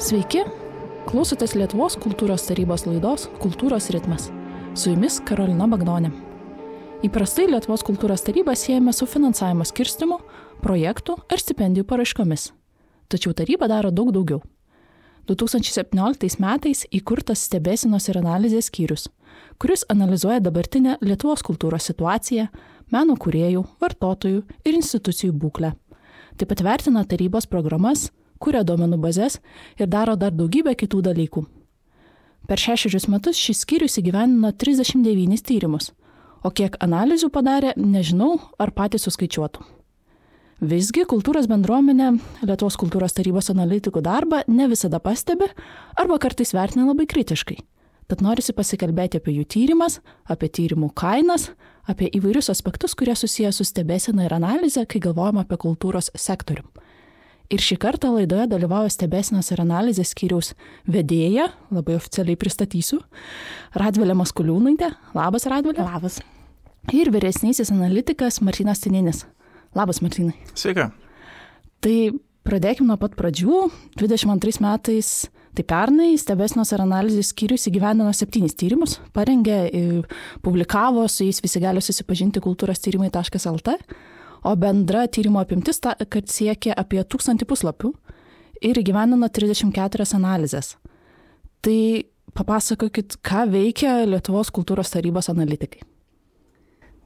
Sveiki, klausotės Lietuvos kultūros tarybos laidos Kultūros ritmas. Su jumis Karolina Bagdonė. Įprastai Lietuvos kultūros tarybą siejame su finansavimo skirstymu, projektų ir stipendijų paraiškomis. Tačiau taryba daro daug daugiau. 2017 metais įkurtas stebėsenos ir analizės skyrius, kuris analizuoja dabartinę Lietuvos kultūros situaciją, meno kūrėjų, vartotojų ir institucijų būklę. Taip pat vertina tarybos programas, kuria duomenų bazes ir daro dar daugybę kitų dalykų. Per 6 metus šis skyrius įgyvendino 39 tyrimus, o kiek analizių padarė, nežinau, ar patys suskaičiuotų. Visgi kultūros bendruomenė Lietuvos kultūros tarybos analitikų darbą ne visada pastebi arba kartais vertina labai kritiškai. Tad norisi pasikalbėti apie jų tyrimas, apie tyrimų kainas, apie įvairius aspektus, kurie susiję su stebėsena ir analize, kai galvojame apie kultūros sektorių. Ir šį kartą laidoje dalyvauja stebėsenos ir analizės skyriaus vedėja, labai oficialiai pristatysiu, Radvilė Maskuliūnaitė. Labas, Radvilė. Labas. Ir vyresnysis analitikas Martynas Tininis. Labas, Martynai. Sveika. Tai pradėkime nuo pat pradžių. 22 metais, tai pernai, stebėsenos ir analizės skyrius įgyvendino 7 tyrimus, parengė, publikavo, su jais visi gali susipažinti kultūrostyrimai.lt, o bendra tyrimo apimtis, kad siekia apie 1000 puslapių ir įgyvendino 34 analizės. Tai papasakokit, ką veikia Lietuvos kultūros tarybos analitikai.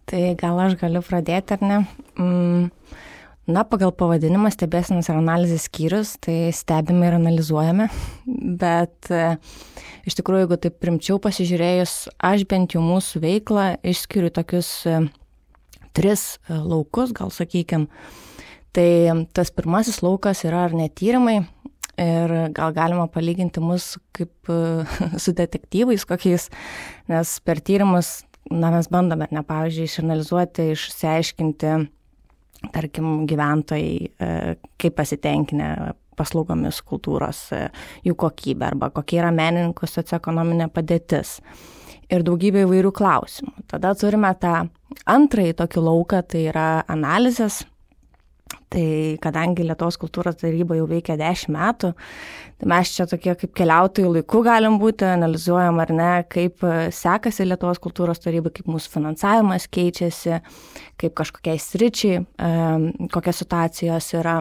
Tai gal aš galiu pradėti, ar ne? Na, pagal pavadinimą stebėsenos ir analizės skyrius, tai stebime ir analizuojame, bet iš tikrųjų, jeigu taip rimčiau pasižiūrėjus, aš bent jau mūsų veiklą išskiriu tokius 3 laukus, gal sakykime. Tai tas pirmasis laukas yra ar ne tyrimai ir gal galima palyginti mus kaip su detektyvais kokiais, nes per tyrimus mes bandome, ar ne, pavyzdžiui, išanalizuoti, išsiaiškinti, tarkim, gyventojai, kaip pasitenkinę paslaugomis kultūros, jų kokybė arba kokia yra menininkų socioekonominė padėtis ir daugybė įvairių klausimų. Tada turime tą antrąjį tokį lauką, tai yra analizės. Tai kadangi Lietuvos kultūros taryba jau veikia 10 metų, tai mes čia tokie kaip keliautojų laiku galim būti, analizuojam ar ne, kaip sekasi Lietuvos kultūros tarybai, kaip mūsų finansavimas keičiasi, kaip kažkokiai sričiai, kokios situacijos yra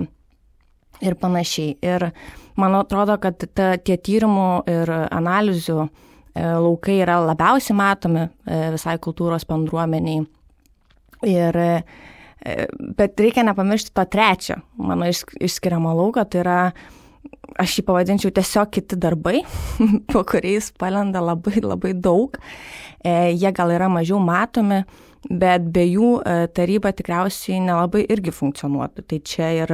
ir panašiai. Ir man atrodo, kad tie tyrimų ir analizių laukai yra labiausiai matomi visai kultūros bendruomeniai. Bet reikia nepamiršti to trečio mano išskiriamo lauko, tai yra, aš jį pavadinčiau tiesiog kiti darbai, po kuriais palenda labai, labai daug. Jie gal yra mažiau matomi, bet be jų taryba tikriausiai nelabai irgi funkcionuotų. Tai čia ir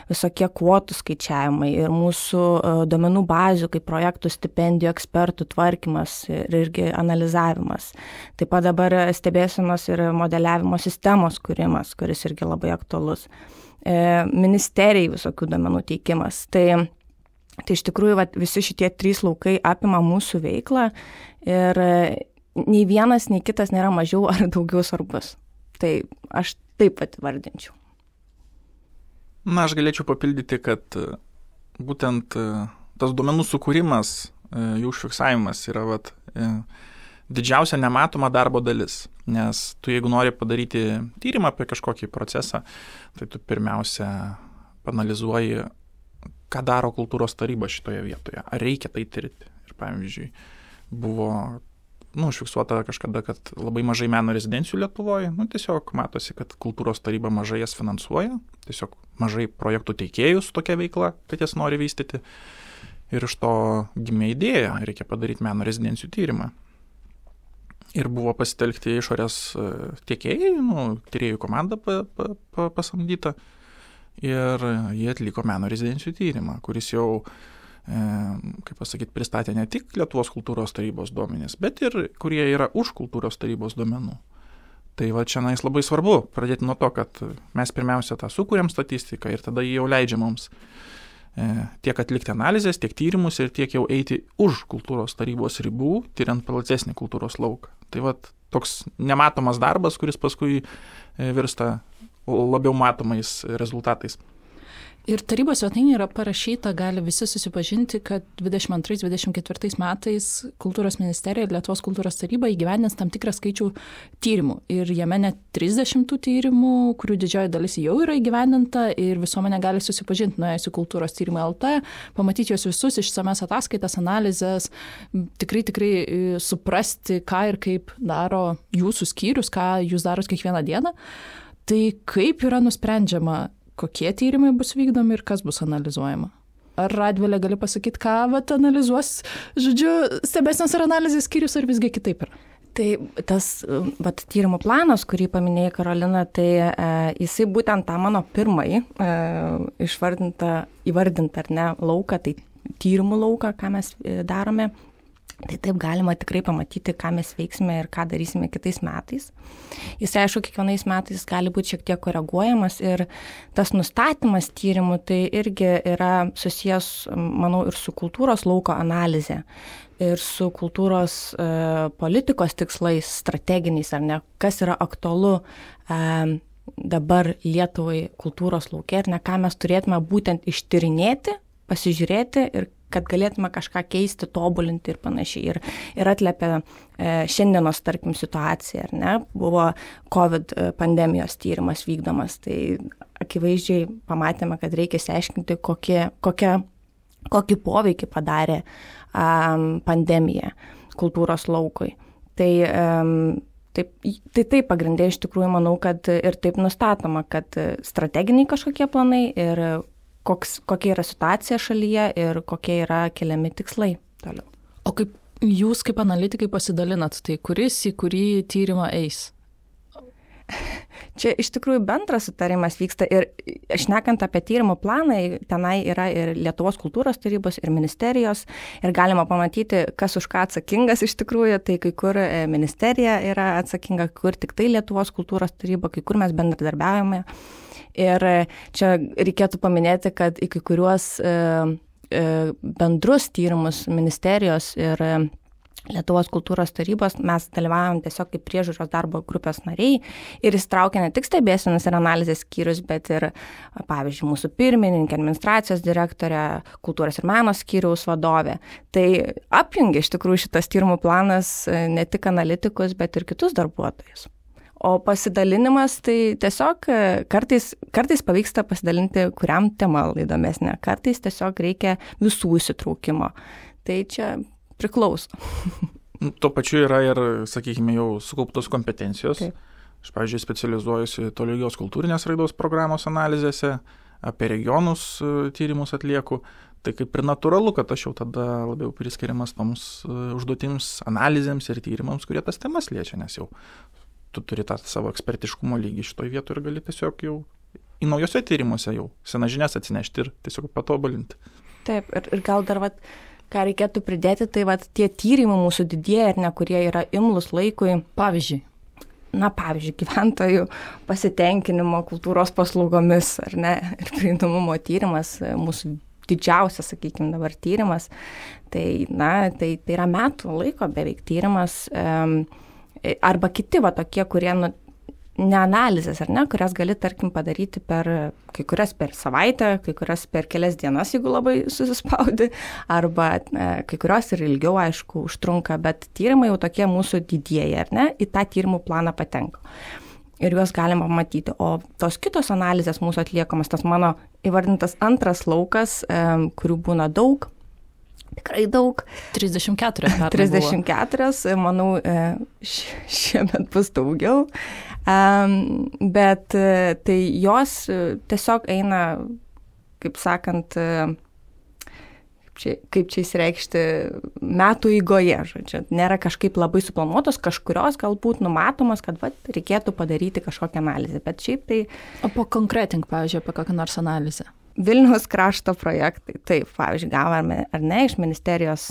visokie kvotų skaičiavimai ir mūsų duomenų bazių, kaip projektų, stipendijų, ekspertų tvarkymas ir irgi analizavimas. Taip pat dabar stebėsenos ir modeliavimo sistemos kūrimas, kuris irgi labai aktualus. Ministerijai visokių duomenų teikimas. Tai iš tikrųjų visi šitie 3 laukai apima mūsų veiklą ir nei vienas, nei kitas nėra mažiau ar daugiau svarbus. Tai aš taip atvardinčiau. Na, aš galėčiau papildyti, kad būtent tas duomenų sukūrimas, jų užfiksavimas yra didžiausia nematoma darbo dalis. Nes tu, jeigu nori padaryti tyrimą apie kažkokį procesą, tai tu pirmiausia panalizuoji, ką daro kultūros taryba šitoje vietoje. Ar reikia tai tirti. Ir pavyzdžiui, buvo užfiksuota kažkada, kad labai mažai meno rezidencijų Lietuvoje. Tiesiog matosi, kad kultūros taryba mažai jas finansuoja, tiesiog mažai projektų teikėjų su tokia veikla, kad jas nori vystyti. Ir iš to gimė idėja, reikia padaryti meno rezidencijų tyrimą. Ir buvo pasitelkti išorės tiekėjai, tyrėjų komanda pasamdyta. Ir jie atliko meno rezidencijų tyrimą, kuris jau pristatė ne tik Lietuvos kultūros tarybos duomenys, bet ir kurie yra už kultūros tarybos duomenų. Tai čia labai svarbu pradėti nuo to, kad mes pirmiausia tą sukūrėm statistiką ir tada jį jau leidžia mums tiek atlikti analizės, tiek tyrimus ir tiek jau eiti už kultūros tarybos ribų, tyriant platesnį kultūros lauką. Tai toks nematomas darbas, kuris paskui virsta labiau matomais rezultatais. Ir tarybos svetainėje yra parašyta, gali visi susipažinti, kad 22-24 metais Kultūros ministerija ir Lietuvos kultūros taryba įgyvendins tam tikrą skaičių tyrimų. Ir jame net 30 tyrimų, kurių didžioji dalis jau yra įgyvendinta ir visuomenė gali susipažinti nuėjus į Kultūros tyrimai LT, pamatyti juos visus, išsames ataskaitas, analizės, tikrai suprasti, ką ir kaip daro jūsų skyrius, ką jūs darot kiekvieną dieną. Tai kaip yra nusprendžiama, kokie tyrimai bus vykdomi ir kas bus analizuojama? Ar Radvilė gali pasakyti, ką analizuos, stebėsenos ir analizės skyrius, ar visgi kitaip yra? Tai tas tyrimų planas, kurį paminėjai, Karolina, tai jisai būtent tą mano pirmąjį įvardintą ar ne lauką, tai tyrimų lauką, ką mes darome. Tai taip galima tikrai pamatyti, ką mes veiksime ir ką darysime kitais metais. Jis, aišku, kiekvienais metais gali būti šiek tiek koreguojamas ir tas nustatymas tyrimų tai irgi yra susijęs, manau, ir su kultūros lauko analize ir su kultūros politikos tikslais, strateginiais, ar ne, kas yra aktualu dabar Lietuvai kultūros lauke ir ne, ką mes turėtume būtent ištyrinėti, pasižiūrėti ir kad galėtume kažką keisti, tobulinti ir panašiai. Ir atliepia šiandienos, tarkim, situaciją, ar ne? Buvo COVID pandemijos tyrimas vykdomas, tai akivaizdžiai pamatėme, kad reikia išsiaiškinti, kokį poveikį padarė pandemija kultūros laukui. Tai pagrindė iš tikrųjų manau, kad ir taip nustatoma, kad strateginiai kažkokie planai ir kokia yra situacija šalyje ir kokie yra keliami tikslai toliau. O kaip jūs kaip analitikai pasidalinat, tai kuris į kurį tyrimą eis? Čia iš tikrųjų bendras sutarimas vyksta ir šnekant apie tyrimų planą, tenai yra ir Lietuvos kultūros tarybos, ir ministerijos ir galima pamatyti, kas už ką atsakingas iš tikrųjų, tai kai kur ministerija yra atsakinga, kur tik tai Lietuvos kultūros taryba, kai kur mes bendradarbiaujame. Ir čia reikėtų paminėti, kad į kai kuriuos bendrus tyrimus ministerijos ir Lietuvos kultūros tarybos mes dalyvaujam tiesiog kaip priežiūros darbo grupės nariai ir įsitraukia ne tik stebėsenos ir analizės skyrius, bet ir, pavyzdžiui, mūsų pirmininkė, administracijos direktorė, kultūros ir meno skyriaus vadovė. Tai apjungia iš tikrųjų šitas tyrimų planas ne tik analitikus, bet ir kitus darbuotojus. O pasidalinimas tai tiesiog kartais pavyksta pasidalinti, kuriam tema įdomesnė, kartais tiesiog reikia visų įsitraukimo. Tai čia priklauso. Tuo pačiu yra ir, sakykime, jau sukauptos kompetencijos. Taip. Aš, pavyzdžiui, specializuojuosi tolygios kultūrinės raidos programos analizėse, apie regionus tyrimus atlieku. Tai kaip ir natūralu, kad aš jau tada labiau priskiriamas toms užduotims, analizėms ir tyrimams, kurie tas temas liečia, nes jau tu turi tą savo ekspertiškumo lygį šitoj vietoj ir gali tiesiog jau į naujose tyrimuose jau senas žinias atsinešti ir tiesiog patobulinti. Taip, ir gal dar ką reikėtų pridėti, tai tie tyrimai mūsų didieji ar ne, kurie yra imlus laikui. Pavyzdžiui, gyventojų pasitenkinimo kultūros paslaugomis ar ne, ir prieinamumo tyrimas, mūsų didžiausias, sakykime, dabar tyrimas, tai yra metų laiko beveik tyrimas, arba kiti tokie, kurie ne analizės, ar ne, kurias gali, tarkim, padaryti kai kurias per savaitę, kai kurias per kelias dienas, jeigu labai susispaudi, arba kai kurios ir ilgiau, aišku, užtrunka, bet tyrimai jau tokie mūsų didieji, ar ne, į tą tyrimų planą patenka. Ir juos galima matyti. O tos kitos analizės mūsų atliekamas, tas mano įvardintas antras laukas, kurių būna daug, tikrai daug. 34. 34, manau, šiemet bus daugiau. Bet tai jos tiesiog eina, kaip sakant, kaip čia įsireikšti, metų eigoje, žodžiu. Nėra kažkaip labai suplanuotos, kažkurios galbūt numatomas, kad reikėtų padaryti kažkokią analizę. Bet šiaip tai... O konkretink, pavyzdžiui, apie kokią nors analizę? Vilniaus krašto projektai. Taip, pavyzdžiui, gavome ar ne iš ministerijos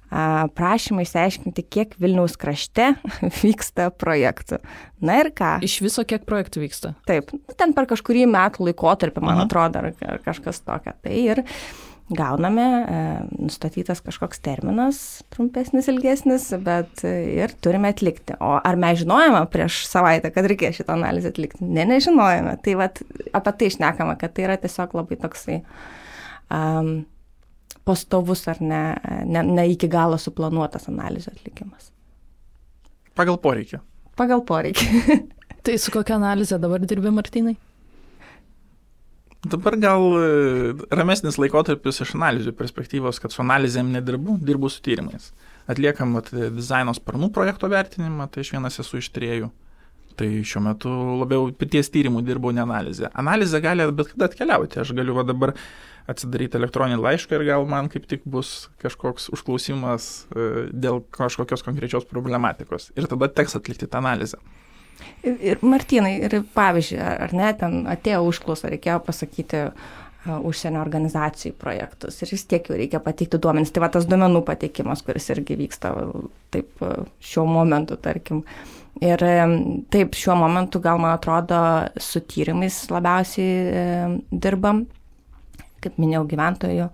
prašymą išsiaiškinti, kiek Vilniaus krašte vyksta projektų. Na ir ką? Iš viso kiek projektų vyksta? Taip, ten per kažkurį metų laikotarpį, man atrodo, ar kažkas tokio. Tai ir gauname, nustatytas kažkoks terminas, trumpesnis, ilgesnis, bet ir turime atlikti. O ar mes žinojame prieš savaitę, kad reikės šitą analizę atlikti? Nežinojame. Tai vat, apie tai šnekama, kad tai yra tiesiog labai toksai pastovus ar ne iki galo suplanuotas analizės atlikimas. Pagal poreikį. Pagal poreikį. Tai su kokia analizė dabar dirbi, Martynai? Dabar gal ramesnis laikotarpis iš analizių perspektyvos, kad su analizėm dirbu su tyrimais. Atliekam dizaino sparnų projekto vertinimą, tai aš vienas esu iš tyrėjų. Tai šiuo metu labiau ties tyrimų dirbu, ne analizė. Analizė gali bet kada atkeliauti. Aš galiu dabar atsidaryti elektroninį laišką ir gal man kaip tik bus kažkoks užklausimas dėl kažkokios konkrečios problematikos. Ir tada teks atlikti tą analizę. Ir Martynai, ir pavyzdžiui, ar ne, ten atėjo užklausa, reikėjo pasakyti užsienio organizacijų projektus ir vis tiek jau reikia pateikti duomenis. Tai va tas duomenų pateikimas, kuris irgi vyksta taip šiuo momentu, tarkim. Ir taip, šiuo momentu gal man atrodo su tyrimais labiausiai dirbam, kaip minėjau, gyventojų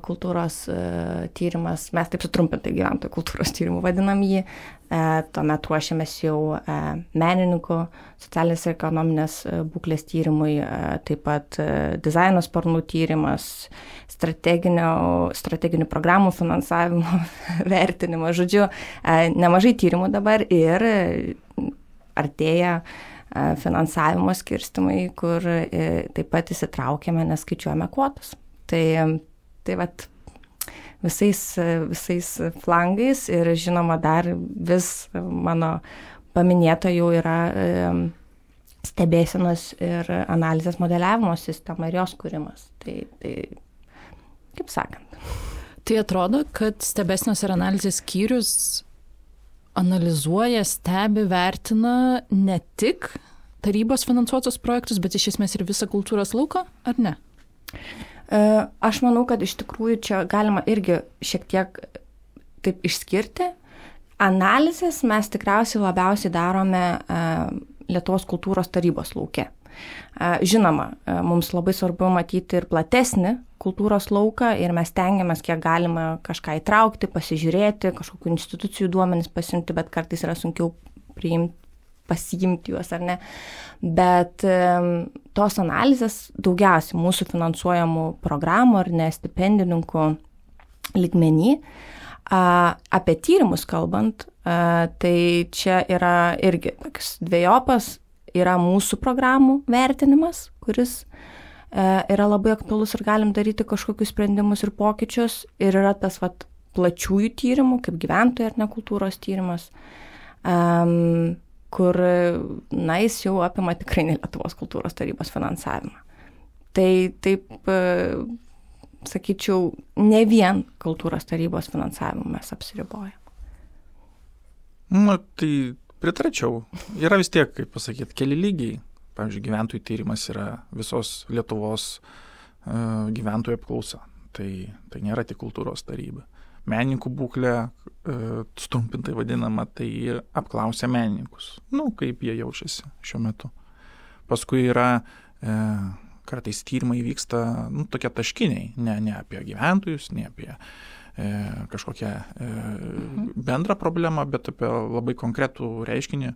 kultūros tyrimas, mes taip sutrumpintai gyventojų kultūros tyrimų vadinam jį, tuomet ruošiamės jau menininkų socialinės ir ekonominės būklės tyrimui, taip pat dizaino sparnų tyrimas, strateginių programų finansavimo vertinimas, žodžiu, nemažai tyrimų dabar ir artėja finansavimo skirstimai, kur taip pat įsitraukiame, nes skaičiuojame kvotas. Tai vat visais flangais ir žinoma dar vis mano paminėta jau yra stebėsenos ir analizės modeliavimo sistema ir jos kūrimas. Tai kaip sakant. Tai atrodo, kad stebėsenos ir analizės skyrius analizuoja, stebi, vertina ne tik tarybos finansuotus projektus, bet iš esmės ir visą kultūros lauką, ar ne? Aš manau, kad iš tikrųjų čia galima irgi šiek tiek taip išskirti. Analizės mes tikriausiai labiausiai darome Lietuvos kultūros tarybos lauke. Žinoma, mums labai svarbu matyti ir platesnį kultūros lauką ir mes stengiamės, kiek galima kažką įtraukti, pasižiūrėti, kažkokių institucijų duomenis pasimti, bet kartais yra sunkiau pasiimti juos ar ne. Bet tos analizės daugiausiai mūsų finansuojamų programų ar ne stipendininkų lygmenį. Apie tyrimus kalbant, tai čia yra irgi toks dvejopas, yra mūsų programų vertinimas, kuris yra labai aktualus ir galim daryti kažkokius sprendimus ir pokyčius. Ir yra tas plačiųjų tyrimų, kaip gyventojų ar ne kultūros tyrimas, kur, jis jau apima tikrai ne Lietuvos kultūros tarybos finansavimą. Tai taip, sakyčiau, ne vien kultūros tarybos finansavimu mes apsiribojame. Tai pritarčiau. Yra vis tiek, kaip pasakyti, keli lygiai. Pavyzdžiui, gyventojų tyrimas yra visos Lietuvos gyventojų apklausa. Tai nėra tik kultūros taryba. Menininkų būklė, trumpintai vadinama, tai apklausia menininkus. Kaip jie jaučiasi šiuo metu. Paskui yra, kartais tyrimai vyksta, tokie taškiniai, ne apie gyventojus, ne apie kažkokią bendrą problemą, bet apie labai konkretų reiškinį.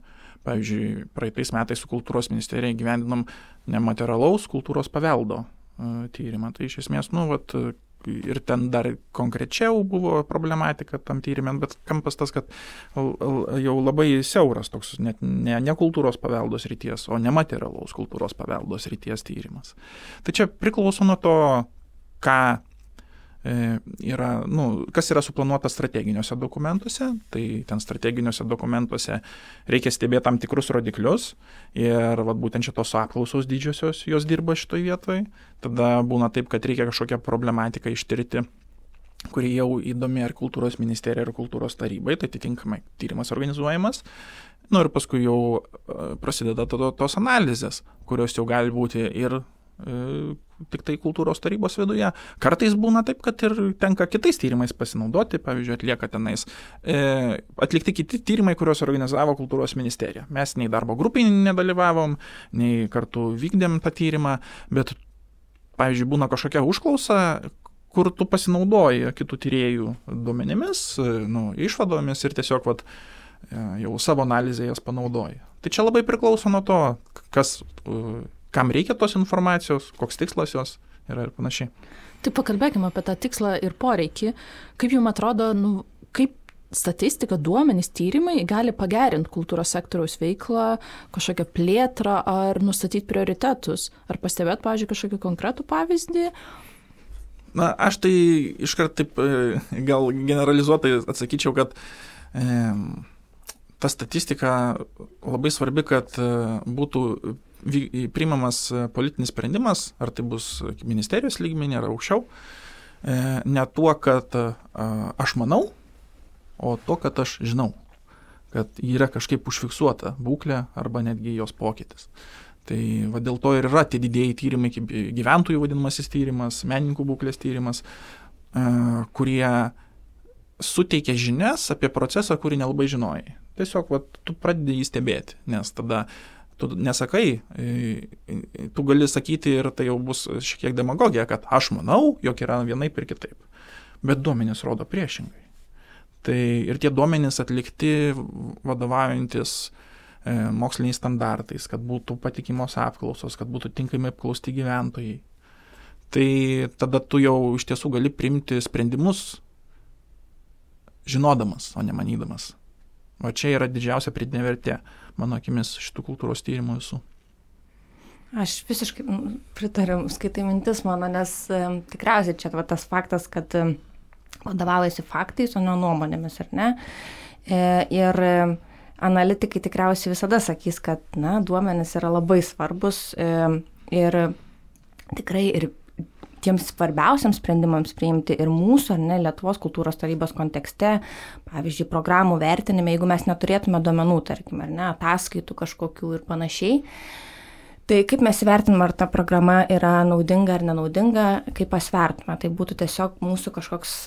Pavyzdžiui, praeitais metais su kultūros ministerija įgyvendinom nematerialaus kultūros paveldo tyrimą. Tai iš esmės, ir ten dar konkrečiau buvo problematika tam tyrimė, bet kampas tas, kad jau labai siauras toks, net ne kultūros paveldos ryties, o nematerialaus kultūros paveldos ryties tyrimas. Tai čia priklauso nuo to, kas yra suplanuota strateginiuose dokumentuose. Tai ten strateginiuose dokumentuose reikia stebėti tam tikrus rodiklius ir būtent šitos apklausos didžiosios jos dirba šitoj vietoj. Tada būna taip, kad reikia kažkokią problematiką ištirti, kuri jau įdomi ar kultūros ministerija, ar kultūros tarybai, tai atitinkamai tyrimas organizuojamas. Ir paskui jau prasideda tos analizės, kurios jau gali būti ir tik tai kultūros tarybos viduje. Kartais būna taip, kad ir tenka kitais tyrimais pasinaudoti, pavyzdžiui, atlieka tenais atlikti kiti tyrimai, kuriuos organizavo kultūros ministerija. Mes nei darbo grupiai nedalyvavom, nei kartu vykdėm tą tyrimą, bet, pavyzdžiui, būna kažkokia užklausa, kur tu pasinaudoji kitų tyrėjų duomenimis, išvadomis ir tiesiog jau savo analizėje jas panaudoji. Tai čia labai priklauso nuo to, kam reikia tos informacijos, koks tikslas jos yra ir panašiai. Tai pakalbėkime apie tą tikslą ir poreikį. Kaip jums atrodo, kaip statistika, duomenys, tyrimai gali pagerinti kultūros sektoriaus veiklą, kažkokią plėtrą ar nustatyti prioritetus? Ar pastebėt, pavyzdžiui, kažkokį konkretų pavyzdį? Aš tai iškart taip gal generalizuotai atsakyčiau, kad ta statistika labai svarbi, kad būtų priimamas politinis sprendimas, ar tai bus ministerijos lygmenį ar aukščiau, ne tuo, kad aš manau, o to, kad aš žinau, kad yra kažkaip užfiksuota būklė arba netgi jos pokytis. Tai dėl to ir yra tie didieji tyrimai, kaip gyventojų vadinamasis tyrimas, menininkų būklės tyrimas, kurie suteikia žinias apie procesą, kurį nelabai žinojai. Tiesiog tu pradedi jį stebėti, nes tada tu nesakai, tu gali sakyti ir tai jau bus šiek tiek demagogija, kad aš manau, jog yra vienaip ir kitaip. Bet duomenys rodo priešingai. Tai ir tie duomenys atlikti vadovaujantis moksliniais standartais, kad būtų patikimos apklausos, kad būtų tinkamai apklausti gyventojai. Tai tada tu jau iš tiesų gali priimti sprendimus žinodamas, o ne manydamas. O čia yra didžiausia pridėtinė vertė, mano akimis, šitų kultūros tyrimų visų. Aš visiškai pritariu, skaitai mintis mano, nes tikriausiai čia tas faktas, kad vadovaujasi faktais, o ne nuomonėmis, ar ne? Ir analitikai tikriausiai visada sakys, kad duomenys yra labai svarbus ir tikrai ir tiems svarbiausiams sprendimams priimti ir mūsų, ar ne, Lietuvos kultūros tarybos kontekste, pavyzdžiui, programų vertinime, jeigu mes neturėtume duomenų, tarkim, ar ne, ataskaitų kažkokių ir panašiai, tai kaip mes vertiname, ar ta programa yra naudinga ar nenaudinga, kaip pasvertume, tai būtų tiesiog mūsų kažkoks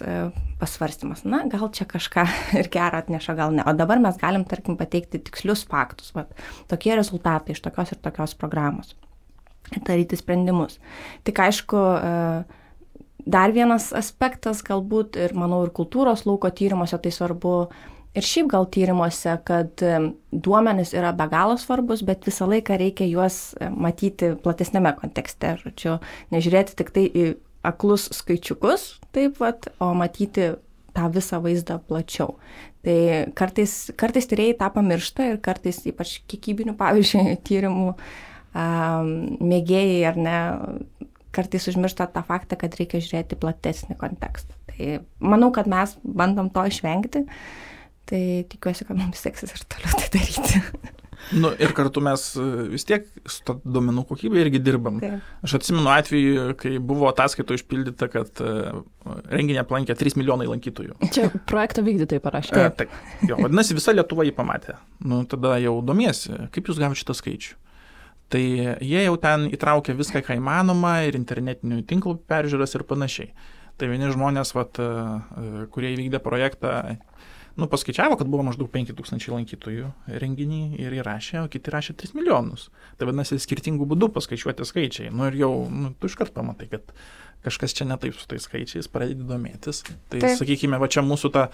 pasvarstymas. Gal čia kažką ir gerą atneša, gal ne. O dabar mes galim, tarkim, pateikti tikslius faktus, tokie rezultatai iš tokios ir tokios programos. Daryti sprendimus. Tik aišku, dar vienas aspektas galbūt ir manau ir kultūros lauko tyrimuose tai svarbu ir šiaip gal tyrimuose, kad duomenys yra be galo svarbus, bet visą laiką reikia juos matyti platesnėme kontekste. Nežiūrėti tik tai į aklus skaičiukus, o matyti tą visą vaizdą plačiau. Tai kartais tyrėjai tą pamiršta ir kartais ypač kiekybinių, pavyzdžiui, tyrimų mėgėjai ar ne, kartais užmiršta tą faktą, kad reikia žiūrėti platesnį kontekstą. Tai manau, kad mes bandom to išvengti, tai tikiuosi, kad mums seksis ir toliau tai daryti. Ir kartu mes vis tiek su to duomenų kokybė irgi dirbam. Taip. Aš atsimenu atvejį, kai buvo ataskaito išpildyta, kad renginį aplankė 3 milijonai lankytojų. Čia projekto vykdytojai parašė. Taip. Vadinasi, visa Lietuva jį pamatė. Tada jau domiesi, kaip jūs gavote šitą skaičių. Tai jie jau ten įtraukė viską, ką įmanoma, ir internetinių tinklų peržiūras ir panašiai. Tai vieni žmonės, kurie įvykdė projektą, paskaičiavo, kad buvo maždaug 5000 lankytojų renginį ir įrašė, o kiti rašė 3 milijonus. Tai vadinasi, skirtingų būdų paskaičiuoti skaičiai. Ir jau tu iškart pamatai, kad kažkas čia ne taip su tais skaičiais, pradedi domėtis. Tai taip. Sakykime, čia mūsų ta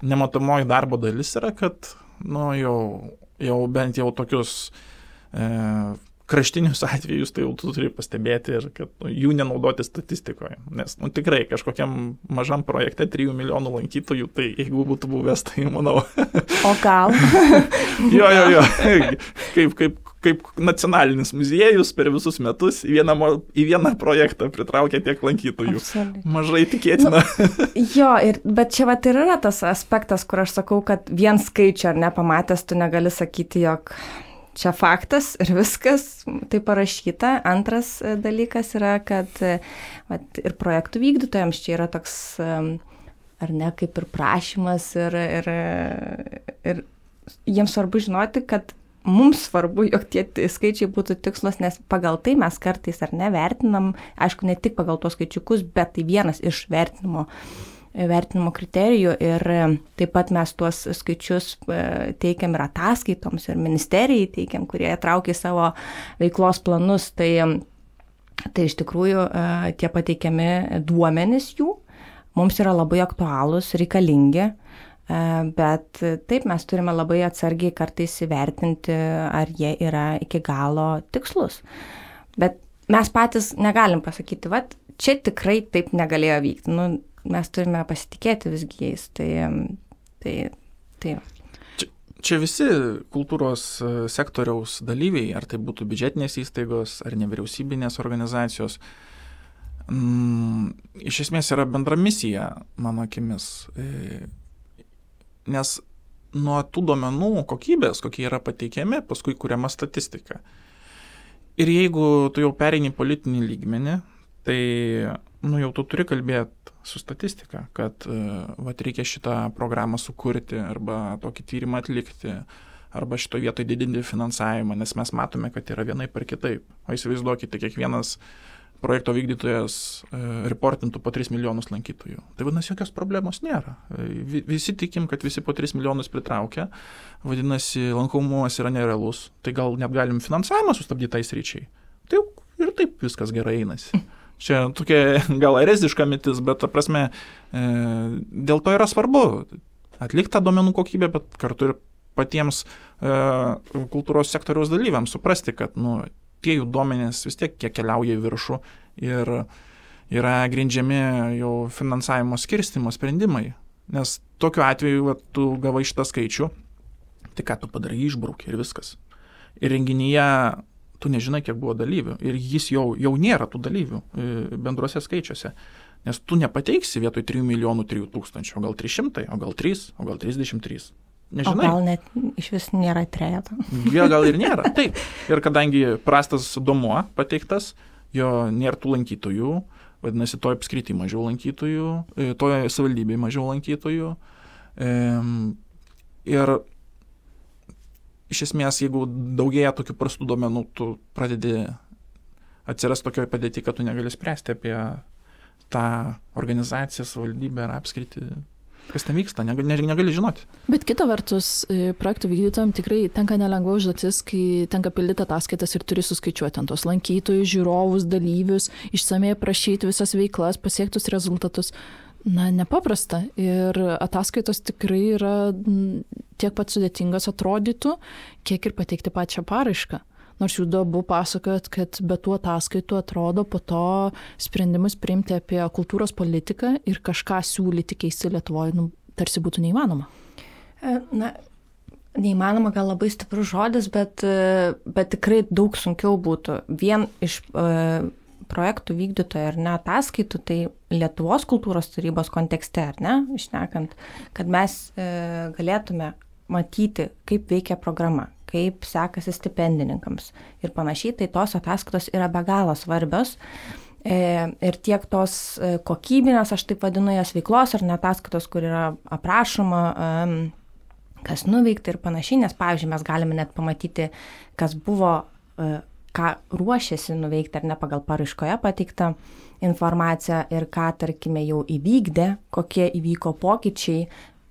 nematomoji darbo dalis yra, kad jau bent jau tokius kraštinius atvejus, tai jau tu turi pastebėti ir kad jų nenaudoti statistikoje. Nes tikrai kažkokiam mažam projekte 3 milijonų lankytojų, tai jeigu būtų buvęs, tai manau. O gal? Jo. Kaip nacionalinis muziejus per visus metus į vieną projektą pritraukia tiek lankytojų. Absoliučiai. Mažai tikėtina. Bet čia ir yra tas aspektas, kur aš sakau, kad vien skaičių ar nepamatęs tu negali sakyti, jog čia faktas ir viskas, tai parašyta. Antras dalykas yra, kad ir projektų vykdytojams čia yra toks, ar ne, kaip ir prašymas ir jiems svarbu žinoti, kad mums svarbu, jog tie skaičiai būtų tikslos, nes pagal tai mes kartais ar ne vertinam, aišku, ne tik pagal tuos skaičiukus, bet tai vienas iš vertinimo kriterijų ir taip pat mes tuos skaičius teikiam ir ataskaitoms ir ministerijai teikiam, kurie traukia savo veiklos planus, tai iš tikrųjų tie pateikiami duomenys jų mums yra labai aktualūs, reikalingi, bet taip mes turime labai atsargiai kartais įvertinti, ar jie yra iki galo tikslus. Bet mes patys negalim pasakyti, čia tikrai taip negalėjo vykti. Mes turime pasitikėti visgi jais. Tai. Čia visi kultūros sektoriaus dalyviai, ar tai būtų biudžetinės įstaigos, ar nevyriausybinės organizacijos, iš esmės yra bendra misija, mano akimis. Nes nuo tų duomenų kokybės, kokie yra pateikiami, paskui kuriama statistika. Ir jeigu tu jau pereini politinį lygmenį, tai jau tu turi kalbėti su statistika, kad reikia šitą programą sukurti arba tokį tyrimą atlikti, arba šitoje vietoje didinti finansavimą, nes mes matome, kad yra vienaip ar kitaip. O įsivaizduokite, kiekvienas projekto vykdytojas reportintų po 3 milijonus lankytojų. Tai vadinasi, jokios problemos nėra. Visi tikim, kad visi po 3 milijonus pritraukia, vadinasi, lankomumas yra nerealus. Tai gal net galim finansavimą sustabdyti tai sričiai. Tai ir taip viskas gerai einasi. Čia tokia gal ereziška mintis, bet ta prasme, dėl to yra svarbu atlikti tą duomenų kokybę, bet kartu ir patiems kultūros sektoriaus dalyviams suprasti, kad tie jų duomenys vis tiek kiek keliauja į viršų ir yra grindžiami jau finansavimo skirstymo sprendimai. Nes tokiu atveju tu gavai šitą skaičių, tai ką tu padarai, išbrauki ir viskas. Ir renginyje tu nežinai, kiek buvo dalyvių. Ir jis jau nėra tų dalyvių bendruose skaičiuose. Nes tu nepateiksi vietoj 3 milijonų 3 tūkstančių, o gal 300, o gal 3, o gal 33. Nežinai. O gal net iš vis nėra trejato. Gal ir nėra. Taip. Ir kadangi prastas duomuo pateiktas, jo nėra tų lankytojų, vadinasi, toje apskritai mažiau lankytojų, toje savivaldybėje mažiau lankytojų. Ir iš esmės, jeigu daugėja tokių prastų duomenų, tu pradedi atsiras tokioje padėti, kad tu negali spręsti apie tą organizaciją, savivaldybę ar apskritį. Kas ten vyksta, negali žinoti. Bet kita vertus, projektų vykdytojams tikrai tenka nelengva užduotis, kai tenka pildyti ataskaitas ir turi suskaičiuoti ant tos lankytojus, žiūrovus, dalyvius, išsamei aprašyti visas veiklas, pasiektus rezultatus. Nepaprasta. Ir ataskaitos tikrai yra tiek pat sudėtingas atrodytų, kiek ir pateikti pačią paraišką. Nors jūs abu pasakojat, kad be tų ataskaitų atrodo po to sprendimus priimti apie kultūros politiką ir kažką siūlyti keisti Lietuvoje, tarsi būtų neįmanoma. Neįmanoma gal labai stiprus žodis, bet tikrai daug sunkiau būtų. Vien iš projektų vykdytojų ar ne ataskaitų, tai Lietuvos kultūros tarybos kontekste, ar ne, išnekant, kad mes galėtume matyti, kaip veikia programa, kaip sekasi stipendininkams ir panašiai, tai tos ataskaitos yra be galo svarbios. Ir tiek tos kokybinės, aš taip vadinu jas veiklos ar ne ataskaitos, kur yra aprašoma, kas nuveikta ir panašiai, nes, pavyzdžiui, mes galime net pamatyti, kas buvo, ką ruošiasi nuveikti ar ne pagal paraiškoje pateiktą informaciją ir ką, tarkime, jau įvykdė, kokie įvyko pokyčiai,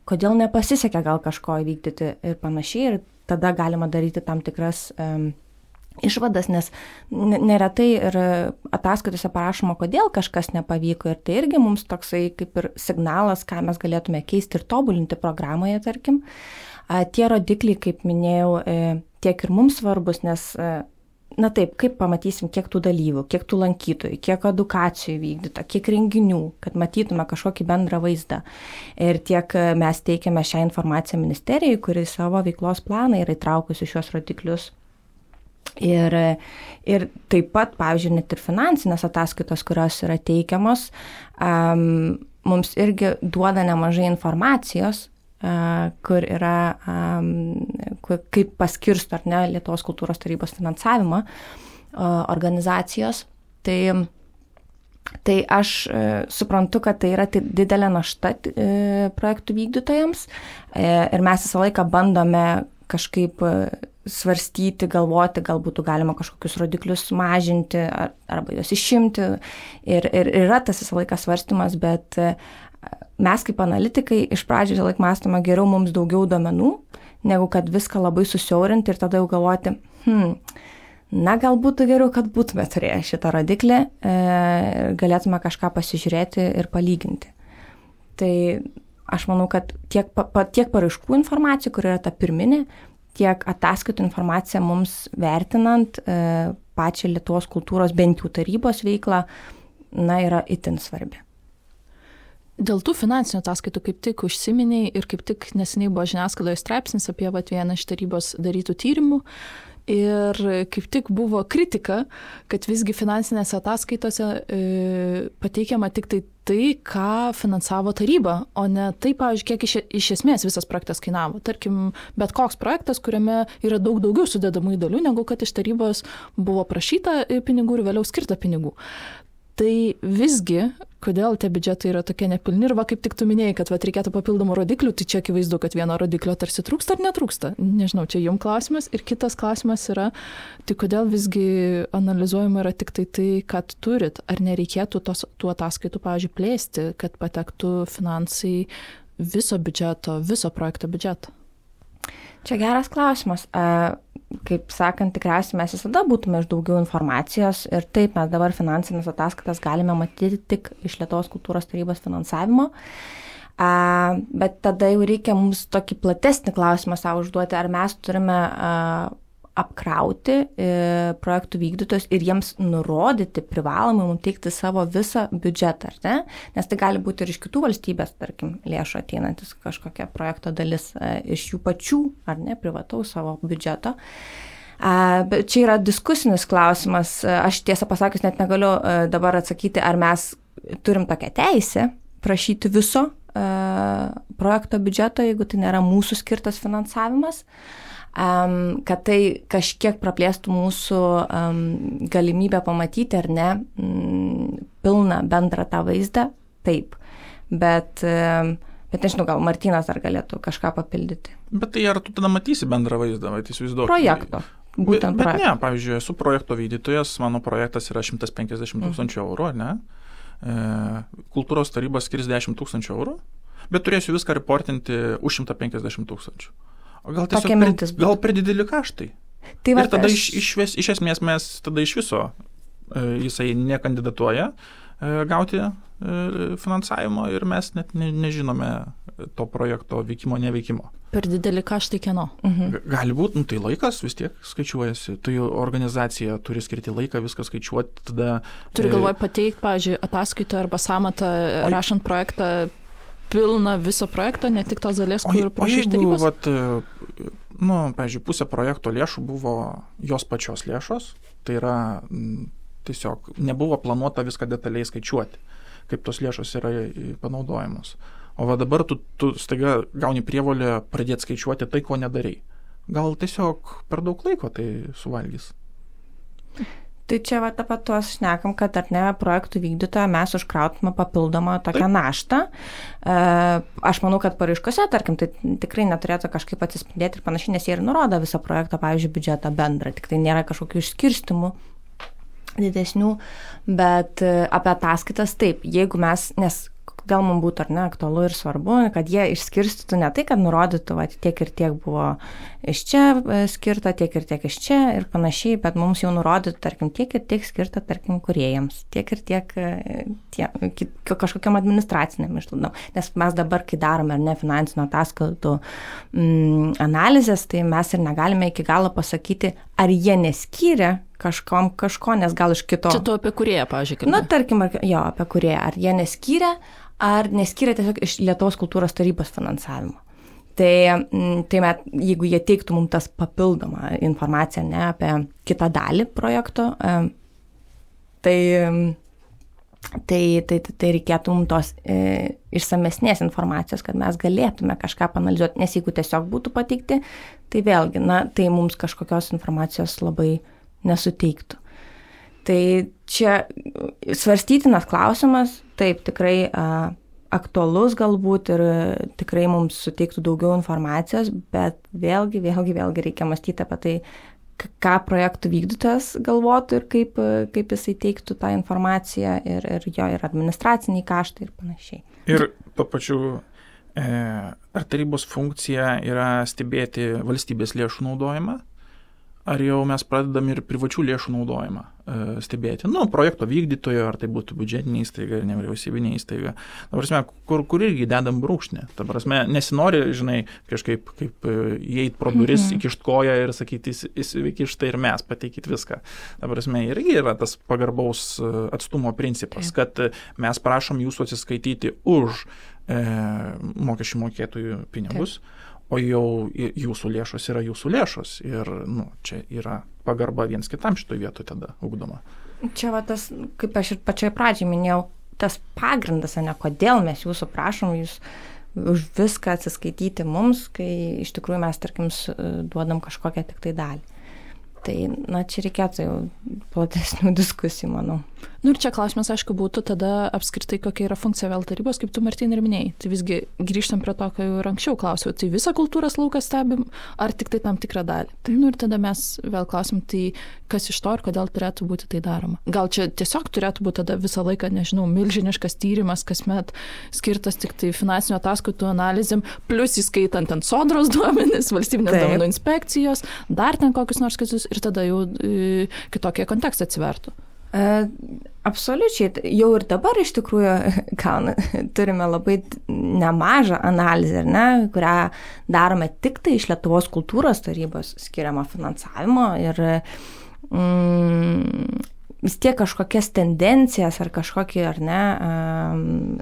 kodėl nepasisekė gal kažko įvykdyti ir panašiai. Ir tada galima daryti tam tikras išvadas, nes neretai ir ataskaitose parašoma, kodėl kažkas nepavyko. Ir tai irgi mums toksai kaip ir signalas, ką mes galėtume keisti ir tobulinti programoje, tarkim. Tie rodikliai, kaip minėjau, tiek ir mums svarbus, nes taip, kaip pamatysim, kiek tų dalyvių, kiek tų lankytojų, kiek edukacijų vykdyta, kiek renginių, kad matytume kažkokį bendrą vaizdą. Ir tiek mes teikiame šią informaciją ministerijai, kuri savo veiklos planą yra įtraukusi šios rodiklius. Ir taip pat, pavyzdžiui, net ir finansinės ataskaitos, kurios yra teikiamos, mums irgi duoda nemažai informacijos, kur yra, kaip paskirsto ar ne Lietuvos kultūros tarybos finansavimą organizacijos. Tai aš suprantu, kad tai yra didelė našta projektų vykdytojams ir mes visą laiką bandome kažkaip svarstyti, galvoti, gal būtų galima kažkokius rodiklius mažinti arba juos išimti. Ir yra tas visą laiką svarstymas, bet mes kaip analitikai iš pradžių visą laiką mąstome geriau mums daugiau duomenų, negu kad viską labai susiaurinti ir tada jau galvoti, gal būtų geriau, kad būtume turėję šitą rodiklį, galėtume kažką pasižiūrėti ir palyginti. Tai aš manau, kad tiek paraiškų informacija, kur yra ta pirminė, tiek ataskaitų informacija mums vertinant pačią Lietuvos kultūros bent jau tarybos veiklą, yra itin svarbi. Dėl tų finansinių ataskaitų kaip tik užsiminiai ir kaip tik neseniai buvo žiniasklaidoje straipsnis apie vieną iš tarybos darytų tyrimų. Ir kaip tik buvo kritika, kad visgi finansinėse ataskaitose pateikiama tik tai, ką finansavo taryba, o ne tai, pavyzdžiui, kiek iš esmės visas projektas kainavo. Tarkim, bet koks projektas, kuriame yra daug daugiau sudedamųjų dalių, negu kad iš tarybos buvo prašyta pinigų ir vėliau skirta pinigų. Tai visgi, kodėl tie biudžetai yra tokie nepilni ir kaip tik tu minėjai, kad reikėtų papildomų rodiklių, tai čia akivaizdu, kad vieno rodiklio tarsi trūksta ar netrūksta. Nežinau, čia jums klausimas. Ir kitas klausimas yra, tai kodėl visgi analizuojama yra tik tai, ką turit, ar nereikėtų tų ataskaitų, pavyzdžiui, plėsti, kad patektų finansai viso biudžeto, viso projekto biudžeto? Čia geras klausimas. Kaip sakant, tikriausiai mes visada būtume iš daugiau informacijos ir taip mes dabar finansinės ataskaitas galime matyti tik iš Lietuvos kultūros tarybos finansavimo, bet tada jau reikia mums tokį platesnį klausimą savo užduoti, ar mes turime apkrauti projektų vykdytojus ir jiems nurodyti privalomai mums teikti savo visą biudžetą, ar ne? Nes tai gali būti ir iš kitų valstybės, tarkim, lėšų ateinantis kažkokia projekto dalis iš jų pačių, ar ne, privataus savo biudžeto. Bet čia yra diskusinis klausimas. Aš tiesą pasakius net negaliu dabar atsakyti, ar mes turim tokią teisę prašyti viso projekto biudžeto, jeigu tai nėra mūsų skirtas finansavimas. Kad tai kažkiek praplėstų mūsų galimybę pamatyti ar ne pilną bendrą tą vaizdą, taip. Bet nežinau, gal Martynas dar galėtų kažką papildyti. Bet tai ar tu tada matysi bendrą vaizdą, tai įsivaizduok. Projekto. Bet ne, pavyzdžiui, esu projekto vykdytojas, mano projektas yra 150 000 eurų, ne? Kultūros taryba skirs 10 000 eurų, bet turėsiu viską reportinti už 150 000. O gal tiesiog gal per dideli kaštai. Tai ir tada iš esmės mes tada iš viso jisai nekandidatuoja gauti finansavimo ir mes net nežinome to projekto veikimo, neveikimo. Per didelį kaštai kieno? Gali būti, tai laikas vis tiek skaičiuojasi. Tai organizacija turi skirti laiką, viską skaičiuoti, tada... Turi galvoj pateikti, pavyzdžiui, ataskaitą arba sąmatą rašant projektą, pilną viso projektą, ne tik tos dalies, kur prašai iš tarybos? Pavyzdžiui, pusė projekto lėšų buvo jos pačios lėšos, tai yra tiesiog nebuvo planuota viską detaliai skaičiuoti, kaip tos lėšos yra panaudojamos. O dabar tu staiga gauni prievolę pradėti skaičiuoti tai, ko nedarai. Gal tiesiog per daug laiko tai suvalgys. Tai čia apie tuos šnekam, kad ar ne projektų vykdytoją mes užkrautume papildomą tokią naštą. Aš manau, kad paraiškose, tarkim, tai tikrai neturėtų kažkaip atsispindėti ir panašiai, nes jie ir nurodo visą projektą, pavyzdžiui, biudžetą bendrą, tik tai nėra kažkokių išskirstimų didesnių, bet apie ataskaitas taip, jeigu mes, nes gal mums būtų ar ne aktualu ir svarbu, kad jie išskirstytų ne tai, kad nurodytų, tiek ir tiek buvo iš čia skirta, tiek ir tiek iš čia ir panašiai, bet mums jau nurodytų, tarkim, tiek ir tiek skirta, tarkim, kūrėjams, tiek ir tiek kažkokiam administraciniam išlaidom. Nes mes dabar, kai darome ar ne finansinių ataskaitų analizės, tai mes ir negalime iki galo pasakyti, ar jie neskyrė kažko, nes gal iš kito... Čia tu apie kūrėją, pavyzdžiui. Tarkim, apie kūrėją. Ar jie neskyrė, ar neskyrė tiesiog iš Lietuvos kultūros tarybos finansavimo. Tai jeigu jie teiktų mums tas papildomą informaciją ne, apie kitą dalį projekto, tai reikėtų mums tos išsamesnės informacijos, kad mes galėtume kažką panalizuoti, nes jeigu tiesiog būtų pateikti, tai vėlgi, tai mums kažkokios informacijos labai nesuteiktų. Tai čia svarstytinas klausimas, taip, tikrai aktualus galbūt ir tikrai mums suteiktų daugiau informacijos, bet vėlgi reikia mąstyti apie tai, ką projektų vykdytojas galvotų ir kaip jisai teiktų tą informaciją ir jo ir administraciniai kaštai ir panašiai. Ir tuo pačiu, ar tarybos funkcija yra stebėti valstybės lėšų naudojimą, ar jau mes pradedam ir privačių lėšų naudojimą stebėti. Projekto vykdytojo, ar tai būtų biudžetinė įstaiga, ar nevyriausybinė įstaiga. Ta prasme, kur irgi dedam brūkšnį. Ta prasme, nesinori, žinai, kažkaip įeit pro duris, įkišt koją ir sakyti, įsikišta ir mes, pateikit viską. Ta prasme, irgi yra tas pagarbaus atstumo principas, kad mes prašom jūsų atsiskaityti už mokesčių mokėtojų pinigus, o jau jūsų lėšos yra jūsų lėšos ir čia yra pagarba viens kitam šitoj vietoj tada ugdoma. Čia va tas, kaip aš ir pačioj pradžiai minėjau, tas pagrindas, kodėl mes jūsų prašom jūs už viską atsiskaityti mums, kai iš tikrųjų mes, tarkim, duodam kažkokią tik tai dalį. Tai, čia reikėtų jau platesnių diskusijų, manau. Ir čia klausimas, aišku, būtų tada apskritai, kokia yra funkcija vėl tarybos, kaip tu, Martynai, ir minėjai. Tai visgi grįžtam prie to, ką jau ir anksčiau klausiau. Tai visą kultūros lauką stebim, ar tik tai tam tikrą dalį? Tai, ir tada mes vėl klausim, tai kas iš to ir kodėl turėtų būti tai daroma. Gal čia tiesiog turėtų būti tada visą laiką, nežinau, milžiniškas tyrimas, kasmet skirtas tik tai finansinių ataskaitų analizėm, plus įskaitant ant Sodros duomenis, valstybinės duomenų inspekcijos, dar ten kokius nors kitus ir tada jau kitokie kontekstai atsivertų. Absoliučiai. Jau ir dabar iš tikrųjų turime labai nemažą analizę, kurią darome tik tai iš Lietuvos kultūros tarybos skiriamo finansavimo ir vis tiek kažkokias tendencijas ar kažkokį,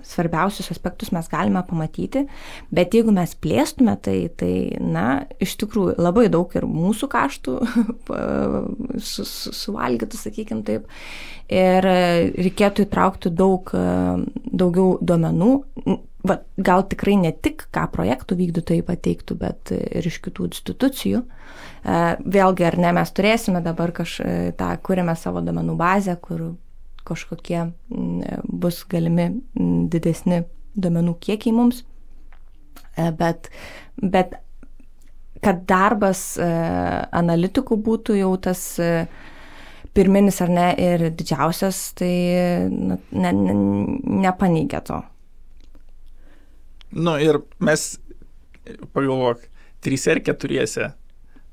svarbiausius aspektus mes galime pamatyti, bet jeigu mes plėstume, tai iš tikrųjų labai daug ir mūsų kaštų suvalgytų, sakykim taip, ir reikėtų įtraukti daugiau duomenų, gal tikrai ne tik, ką projektų vykdytojai pateiktų, bet ir iš kitų institucijų. Vėlgi, ar ne, mes turėsime dabar kūrėme savo duomenų bazę, kur kažkokie bus galimi didesni duomenų kiekiai mums, bet kad darbas analitikų būtų jau tas pirminis ar ne ir didžiausias, tai nepaneigia to. Ir mes, pagalvok, 3 ar 4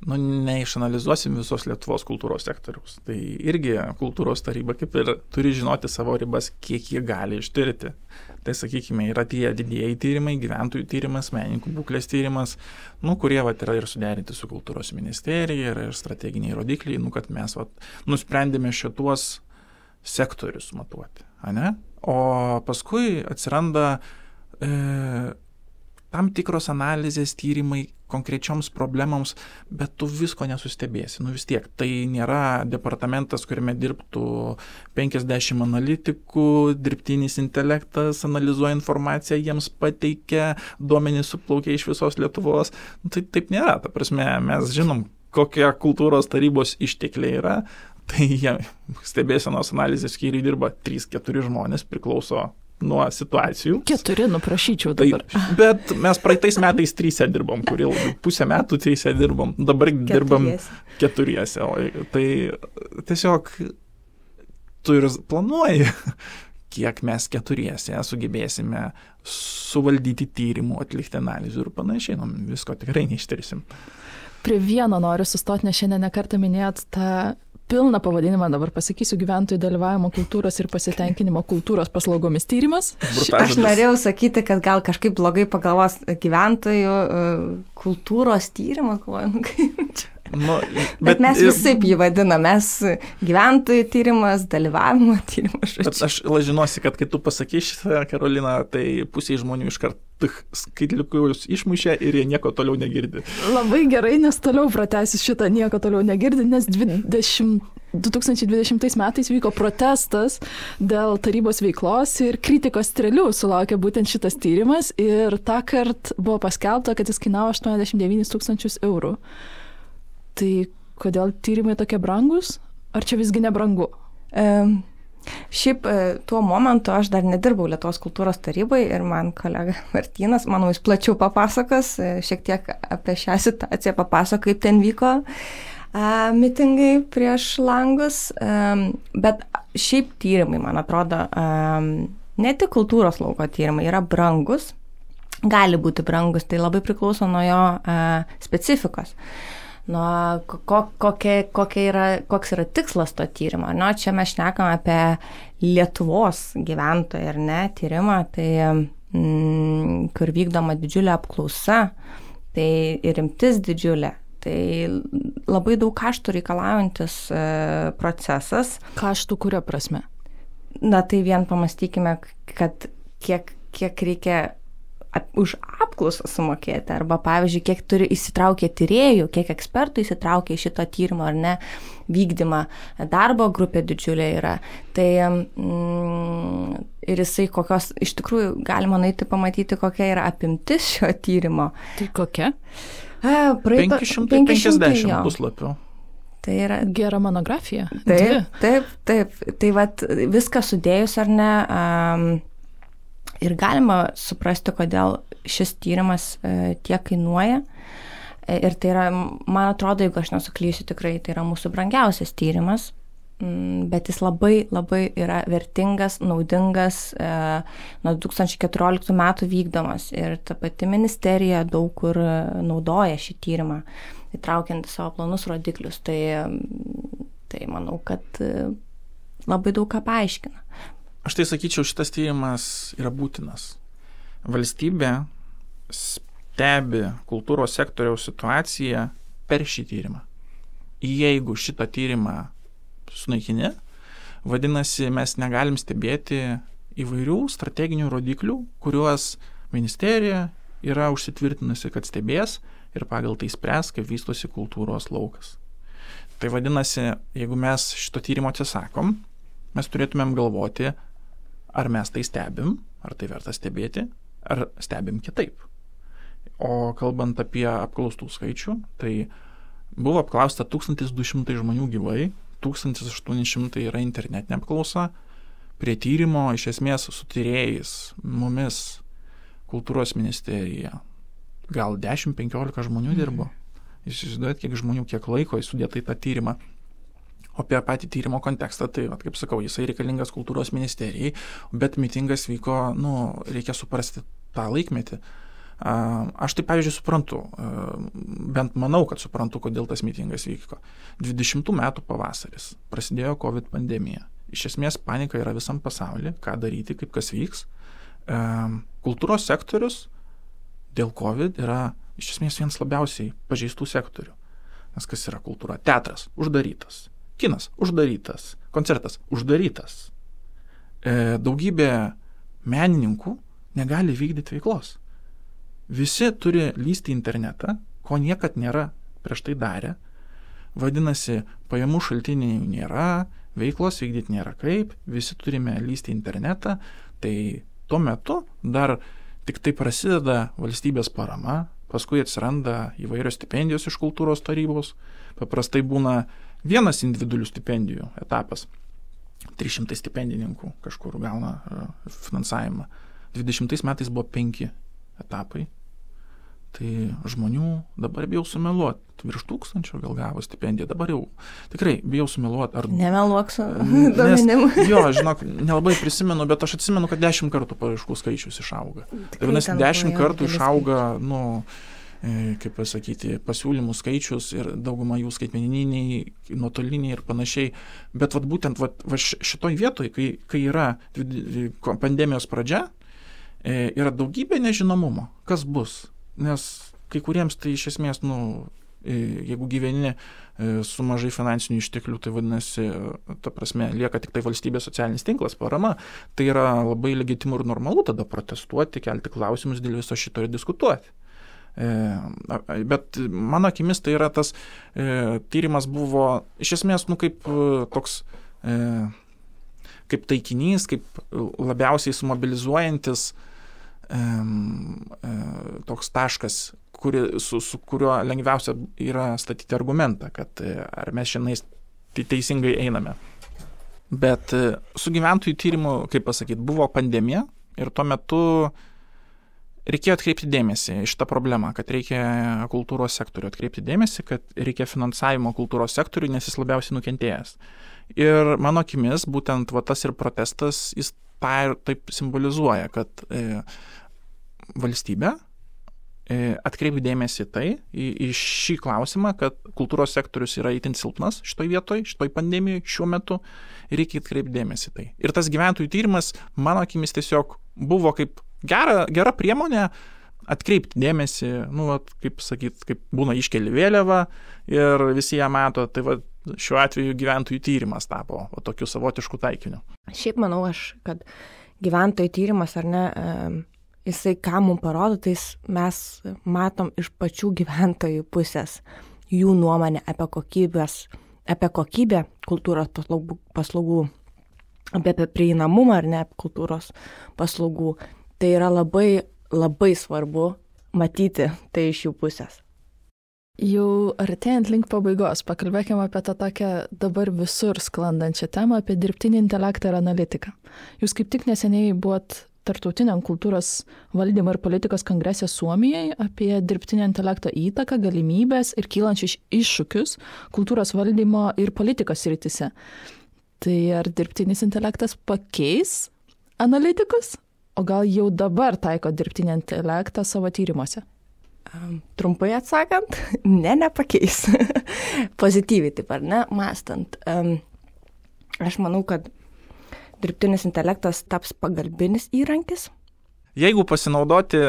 neišanalizuosim visos Lietuvos kultūros sektoriaus. Tai irgi kultūros taryba kaip ir turi žinoti savo ribas, kiek jie gali ištirti. Tai, sakykime, yra tie didieji tyrimai, gyventojų tyrimas, menininkų būklės tyrimas, kurie yra ir suderinti su kultūros ministerija, yra ir strateginiai rodikliai, kad mes nusprendėme šituos sektorius matuoti. O paskui atsiranda tam tikros analizės tyrimai konkrečioms problemams, bet tu visko nesustebėsi. Vis tiek, tai nėra departamentas, kuriame dirbtų 50 analitikų, dirbtinis intelektas analizuoja informaciją, jiems pateikia, duomenys suplaukia iš visos Lietuvos. Tai taip nėra. Ta prasme, mes žinom, kokie kultūros tarybos ištekliai yra, tai jie stebėsenos analizės skyriui dirba 3-4 žmonės, priklauso nuo situacijų. 4, prašyčiau dabar. Bet mes praeitais metais 3 dirbom, kurį pusę metų 3 dirbom, dabar dirbam 4. Tai tiesiog tu ir planuoji, kiek mes 4 sugebėsime suvaldyti tyrimų, atlikti analizų ir panašiai. Visko tikrai neištirsim. Prie vieno noriu sustoti, nes šiandien nekartą minėjot tą pilną pavadinimą, dabar pasakysiu, gyventojų dalyvavimo kultūros ir pasitenkinimo kultūros paslaugomis tyrimas. Aš norėjau sakyti, kad gal kažkaip blogai pagalvos gyventojų kultūros tyrimas. Bet mes visaip jį vadiname, mes gyventojų tyrimas, dalyvavimo tyrimas. Bet aš žinosi, kad kai tu pasakysi, Karolina, tai pusė žmonių iškart skaitliukus išmušė ir jie nieko toliau negirdi. Labai gerai, nes toliau pratęsiu šitą nieko toliau negirdi, nes 2020 metais vyko protestas dėl tarybos veiklos ir kritikos strėlių sulaukė būtent šitas tyrimas ir tą kart buvo paskelbta, kad jis kainavo 89 000 eurų. Tai kodėl tyrimai tokie brangus? Ar čia visgi nebrangu? Šiaip tuo momentu aš dar nedirbau Lietuvos kultūros tarybai ir man kolega Martynas, manau, jis plačiau papasakos, šiek tiek apie šią situaciją papasako, kaip ten vyko mitingai prieš langus, bet šiaip tyrimai, man atrodo, ne tik kultūros lauko tyrimai yra brangus, gali būti brangus, tai labai priklauso nuo jo specifikos. koks yra tikslas to tyrimo. Čia mes šnekam apie Lietuvos gyventojų, ar ne, tyrimą, tai kur vykdoma didžiulė apklausa, tai ir rimtis didžiulė. Tai labai daug kaštų reikalaujantis procesas. Kaštų kuria prasme? Tai vien pamastykime, kad kiek reikia už apklausą sumokėti, arba, pavyzdžiui, kiek turi įsitraukę tyrėjų, kiek ekspertų įsitraukia į šito tyrimo, ar ne, vykdymą, darbo grupė didžiulė yra. Tai ir jisai kokios, iš tikrųjų, galima nueiti pamatyti, kokia yra apimtis šio tyrimo. Tai kokia? 550 puslapių. Tai yra gera monografija. Taip. Tai vat viską sudėjus, ar ne, ir galima suprasti, kodėl šis tyrimas tiek kainuoja. Ir tai yra, man atrodo, jeigu aš nesuklysiu, tikrai tai yra mūsų brangiausias tyrimas, bet jis labai, labai yra vertingas, naudingas, nuo 2014 metų vykdomas. Ir ta pati ministerija daug kur naudoja šį tyrimą, įtraukiant savo planus rodiklius. Tai manau, kad labai daug ką paaiškina. Aš tai sakyčiau, šitas tyrimas yra būtinas. Valstybė stebi kultūros sektoriaus situaciją per šį tyrimą. Jeigu šitą tyrimą sunaikini, vadinasi, mes negalim stebėti įvairių strateginių rodiklių, kuriuos ministerija yra užsitvirtinusi, kad stebės ir pagal tai spręs, kaip vystosi kultūros laukas. Tai vadinasi, jeigu mes šito tyrimo atsisakom, mes turėtumėm galvoti, ar mes tai stebim, ar tai verta stebėti, ar stebim kitaip. O kalbant apie apklaustų skaičių, tai buvo apklausta 1200 žmonių gyvai, 1800 yra internetinė apklausa. Prie tyrimo iš esmės su tyrėjais, mumis, kultūros ministerija, gal 10-15 žmonių dirbo. Jūs įsivaizduojat, kiek žmonių, kiek laiko įsudėta į tą tyrimą. O apie patį tyrimo kontekstą, tai, kaip sakau, jisai reikalingas kultūros ministerijai, bet mitingas vyko, reikia suprasti tą laikmetį. Aš tai, pavyzdžiui, suprantu, bent manau, kad suprantu, kodėl tas mitingas vyko. 20 metų pavasaris, prasidėjo COVID pandemija. Iš esmės panika yra visam pasaulyje, ką daryti, kaip kas vyks. Kultūros sektorius dėl COVID yra iš esmės vienas labiausiai pažeistų sektorių. Nes kas yra kultūra? Teatras uždarytas. Kinas uždarytas, koncertas uždarytas. Daugybė menininkų negali vykdyti veiklos. Visi turi lysti į internetą, ko niekad nėra prieš tai darę. Vadinasi, pajamų šaltinių nėra, veiklos vykdyti nėra kaip, visi turime lysti į internetą. Tai tuo metu dar tik tai prasideda valstybės parama, paskui atsiranda įvairios stipendijos iš kultūros tarybos. Paprastai būna vienas individualių stipendijų etapas. 300 stipendininkų kažkur gauna finansavimą. 20 metais buvo 5 etapai. Tai žmonių dabar bijau sumeluoti. Virš 1000 gal gavo stipendiją. Dabar jau tikrai bijau sumeluoti. Nemeluok su duomenimu. Jo, žinok, nelabai prisimenu, bet aš atsimenu, kad 10 kartų paraiškų skaičius išauga. Tai vadinasi, 10 kartų išauga, kaip pasakyti, pasiūlymų skaičius ir dauguma jų skaitmeniniai, nuotoliniai ir panašiai. Bet būtent šitoj vietoj, kai yra pandemijos pradžia, yra daugybė nežinomumo, kas bus. Nes kai kuriems tai iš esmės, jeigu gyveni su mažai finansinių išteklių, tai vadinasi, ta prasme, lieka tik tai valstybės socialinis tinklas, parama. Tai yra labai legitimu ir normalu tada protestuoti, kelti klausimus dėl viso šito ir diskutuoti. Bet mano akimis tai yra tas tyrimas buvo iš esmės kaip toks kaip taikinys, kaip labiausiai sumobilizuojantis toks taškas, su kuriuo lengviausia yra statyti argumentą, kad ar mes šiandien teisingai einame. Bet su gyventojų tyrimu, kaip pasakyti, buvo pandemija ir tuo metu reikėjo atkreipti dėmesį į šitą problemą, kad reikia kultūros sektorių atkreipti dėmesį, kad reikia finansavimo kultūros sektoriui, nes jis labiausiai nukentėjęs. Ir mano akimis, būtent tas ir protestas, jis tą ir taip simbolizuoja, kad valstybė atkreipti dėmesį į šį klausimą, kad kultūros sektorius yra itin silpnas šitoj pandemijoje šiuo metu ir reikia atkreipti dėmesį tai. Ir tas gyventojų tyrimas, mano akimis, tiesiog buvo kaip gera priemonė atkreipti dėmesį, kaip būna iškeli vėliavą ir visi ją mato, tai šiuo atveju gyventojų tyrimas tapo tokiu savotišku taikiniu. Šiaip manau kad gyventojų tyrimas, ar ne, jisai ką mums parodo, tai mes matom iš pačių gyventojų pusės jų nuomonę apie kokybę kultūros paslaugų, apie prieinamumą, ar ne, kultūros paslaugų. Tai yra labai, labai svarbu matyti tai iš jų pusės. Jau artėjant link pabaigos, pakalbėkime apie tą tokią dabar visur sklandančią temą apie dirbtinį intelektą ir analitiką. Jūs kaip tik neseniai buvot Tarptautiniam kultūros valdymo ir politikos kongrese Suomijai apie dirbtinio intelekto įtaką, galimybės ir kylančius iššūkius kultūros valdymo ir politikos srityse. Tai ar dirbtinis intelektas pakeis analitikus, o gal jau dabar taiko dirbtinį intelektą savo tyrimuose? Trumpai atsakant, nepakeis. Pozityviai taip, ar ne, mąstant. Aš manau, kad dirbtinis intelektas taps pagalbinis įrankis. Jeigu pasinaudoti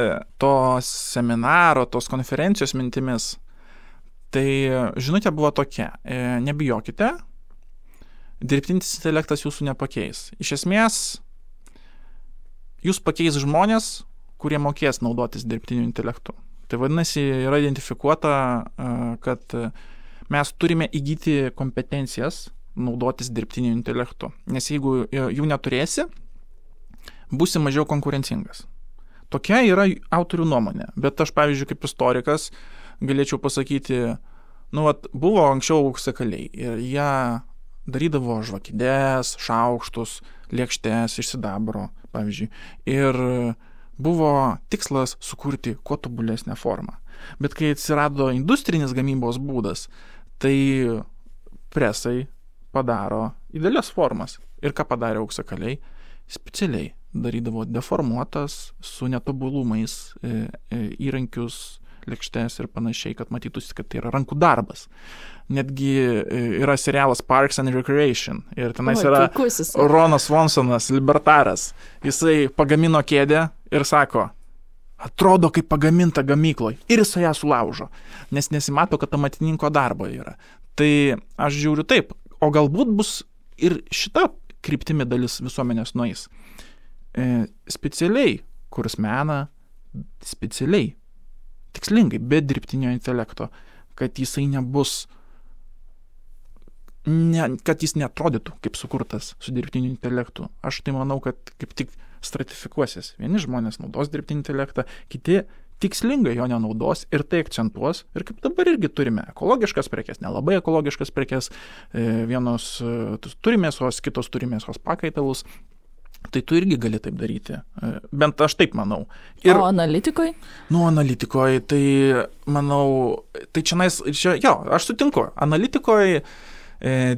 to seminaro, tos konferencijos mintimis, tai žinutė buvo tokia: nebijokite, dirbtinis intelektas jūsų nepakeis. Iš esmės, jūs pakeis žmonės, kurie mokės naudotis dirbtiniu intelektu. Tai vadinasi, yra identifikuota, kad mes turime įgyti kompetencijas naudotis dirbtiniu intelektu. Nes jeigu jų neturėsi, būsi mažiau konkurencingas. Tokia yra autorių nuomonė. Bet aš, pavyzdžiui, kaip istorikas galėčiau pasakyti, buvo anksčiau auksakaliai ir jie darydavo žvakides, šaukštus, lėkštes iš sidabro, pavyzdžiui. Ir buvo tikslas sukurti kuo tobulesnę formą. Bet kai atsirado industrinis gamybos būdas, tai presai padaro idealias formas. Ir ką padarė auksakaliai? Specialiai darydavo deformuotas su netobulumais įrankius, lėkštes ir panašiai, kad matytųsi, kad tai yra rankų darbas. Netgi yra serialas Parks and Recreation ir tenais yra Ronas Swansonas, libertaras. Jisai pagamino kėdę ir sako, atrodo kaip pagaminta gamykloj, ir jisai ją sulaužo, nes nesimato, kad amatininko darbo yra. Tai aš žiūriu taip, o galbūt bus ir šita kryptimi dalis visuomenės nueis. Specialiai kurs meną, specialiai, tikslingai, be dirbtinio intelekto, kad jisai nebus, kad jis neatrodytų kaip sukurtas su dirbtiniu intelektu. Aš tai manau, kad kaip tik stratifikuosis. Vieni žmonės naudos dirbtinį intelektą, kiti tikslingai jo nenaudos ir tai akcentuos. Ir kaip dabar irgi turime ekologiškas prekes, nelabai ekologiškas prekes, vienos turi mėsos, kitos turi mėsos pakaitalus. Tai tu irgi gali taip daryti. Bent aš taip manau. Ir, o analitikoje? Analitikoje, tai manau, tai aš sutinku. Analitikoje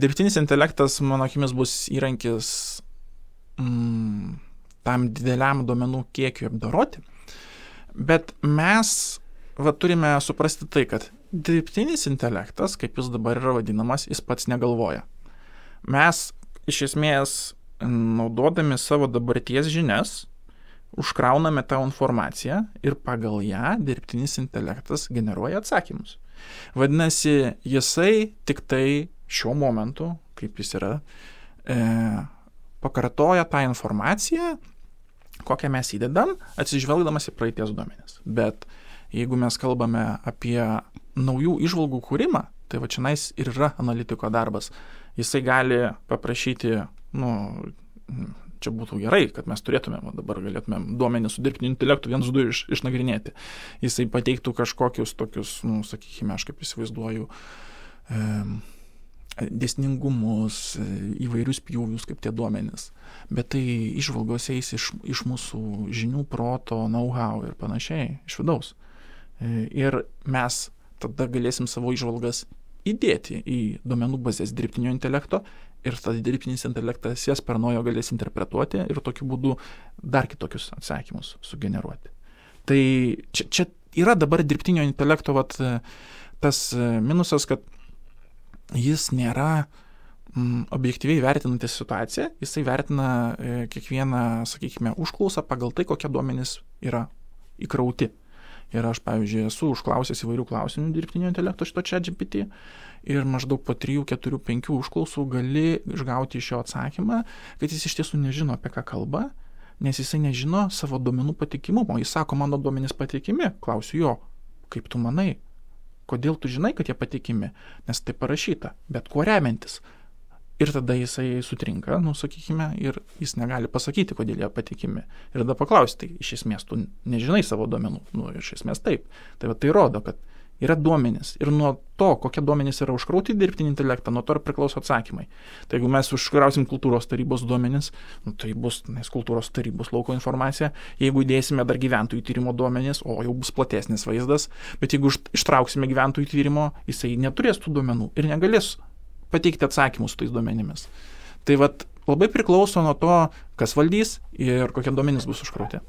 dirbtinis intelektas, mano akimis, bus įrankis tam dideliam duomenų kiekiu apdoroti. Bet mes turime suprasti tai, kad dirbtinis intelektas, kaip jis dabar yra vadinamas, jis pats negalvoja. Mes iš esmės, naudodami savo dabarties žinias, užkrauname tą informaciją ir pagal ją dirbtinis intelektas generuoja atsakymus. Vadinasi, jisai tik tai šiuo momentu, kaip jis yra, pakartoja tą informaciją, kokią mes įdedam, atsižvelgdamas į praeities duomenis. Bet jeigu mes kalbame apie naujų įžvalgų kūrimą, tai čionais ir yra analitiko darbas. Jisai gali paprašyti, čia būtų gerai, kad mes turėtumėm, dabar galėtumėm duomenis su dirbtiniu intelektu 1-2 išnagrinėti. Jisai pateiktų kažkokius tokius, sakykime, aš kaip įsivaizduoju, dėsningumus, įvairius pjūvius, kaip tie duomenys. Bet tai įžvalgos eis iš mūsų žinių, proto, know-how ir panašiai, iš vidaus. Ir mes tada galėsim savo įžvalgas įdėti į duomenų bazės dirbtinio intelekto ir tada dirbtinis intelektas jas per naujo galės interpretuoti ir tokiu būdu dar kitokius atsakymus sugeneruoti. Tai čia yra dabar dirbtinio intelekto tas minusas, kad jis nėra objektyviai vertinantis situaciją, jisai vertina kiekvieną, sakykime, užklausą pagal tai, kokie duomenys yra įkrauti. Ir aš, pavyzdžiui, esu užklausęs įvairių klausimų dirbtinio intelekto šito ChatGPT ir maždaug po 3, 4, 5 užklausų gali išgauti iš jo atsakymą, kad jis iš tiesų nežino, apie ką kalba, nes jisai nežino savo duomenų patikimumo. Jis sako, mano duomenys patikimi. Klausiu jo, kaip tu manai, kodėl tu žinai, kad jie patikimi? Nes tai parašyta, bet kuo remiantis. Ir tada jisai sutrinka, sakykime, ir jis negali pasakyti, kodėl jie patikimi. Ir tada paklausti, tai iš esmės tu nežinai savo duomenų. Iš esmės taip. Tai rodo, kad yra duomenys. Ir nuo to, kokie duomenys yra užkrauti dirbtinį intelektą, nuo to ir priklauso atsakymai. Tai jeigu mes užkrausim kultūros tarybos duomenys, tai bus kultūros tarybos lauko informacija. Jeigu įdėsime dar gyventojų tyrimo duomenys, o jau bus platesnis vaizdas, bet jeigu ištrauksime gyventojų tyrimo, jisai neturės tų duomenų ir negalės pateikti atsakymus tais duomenimis. Tai labai priklauso nuo to, kas valdys ir kokie duomenys bus užkrauti.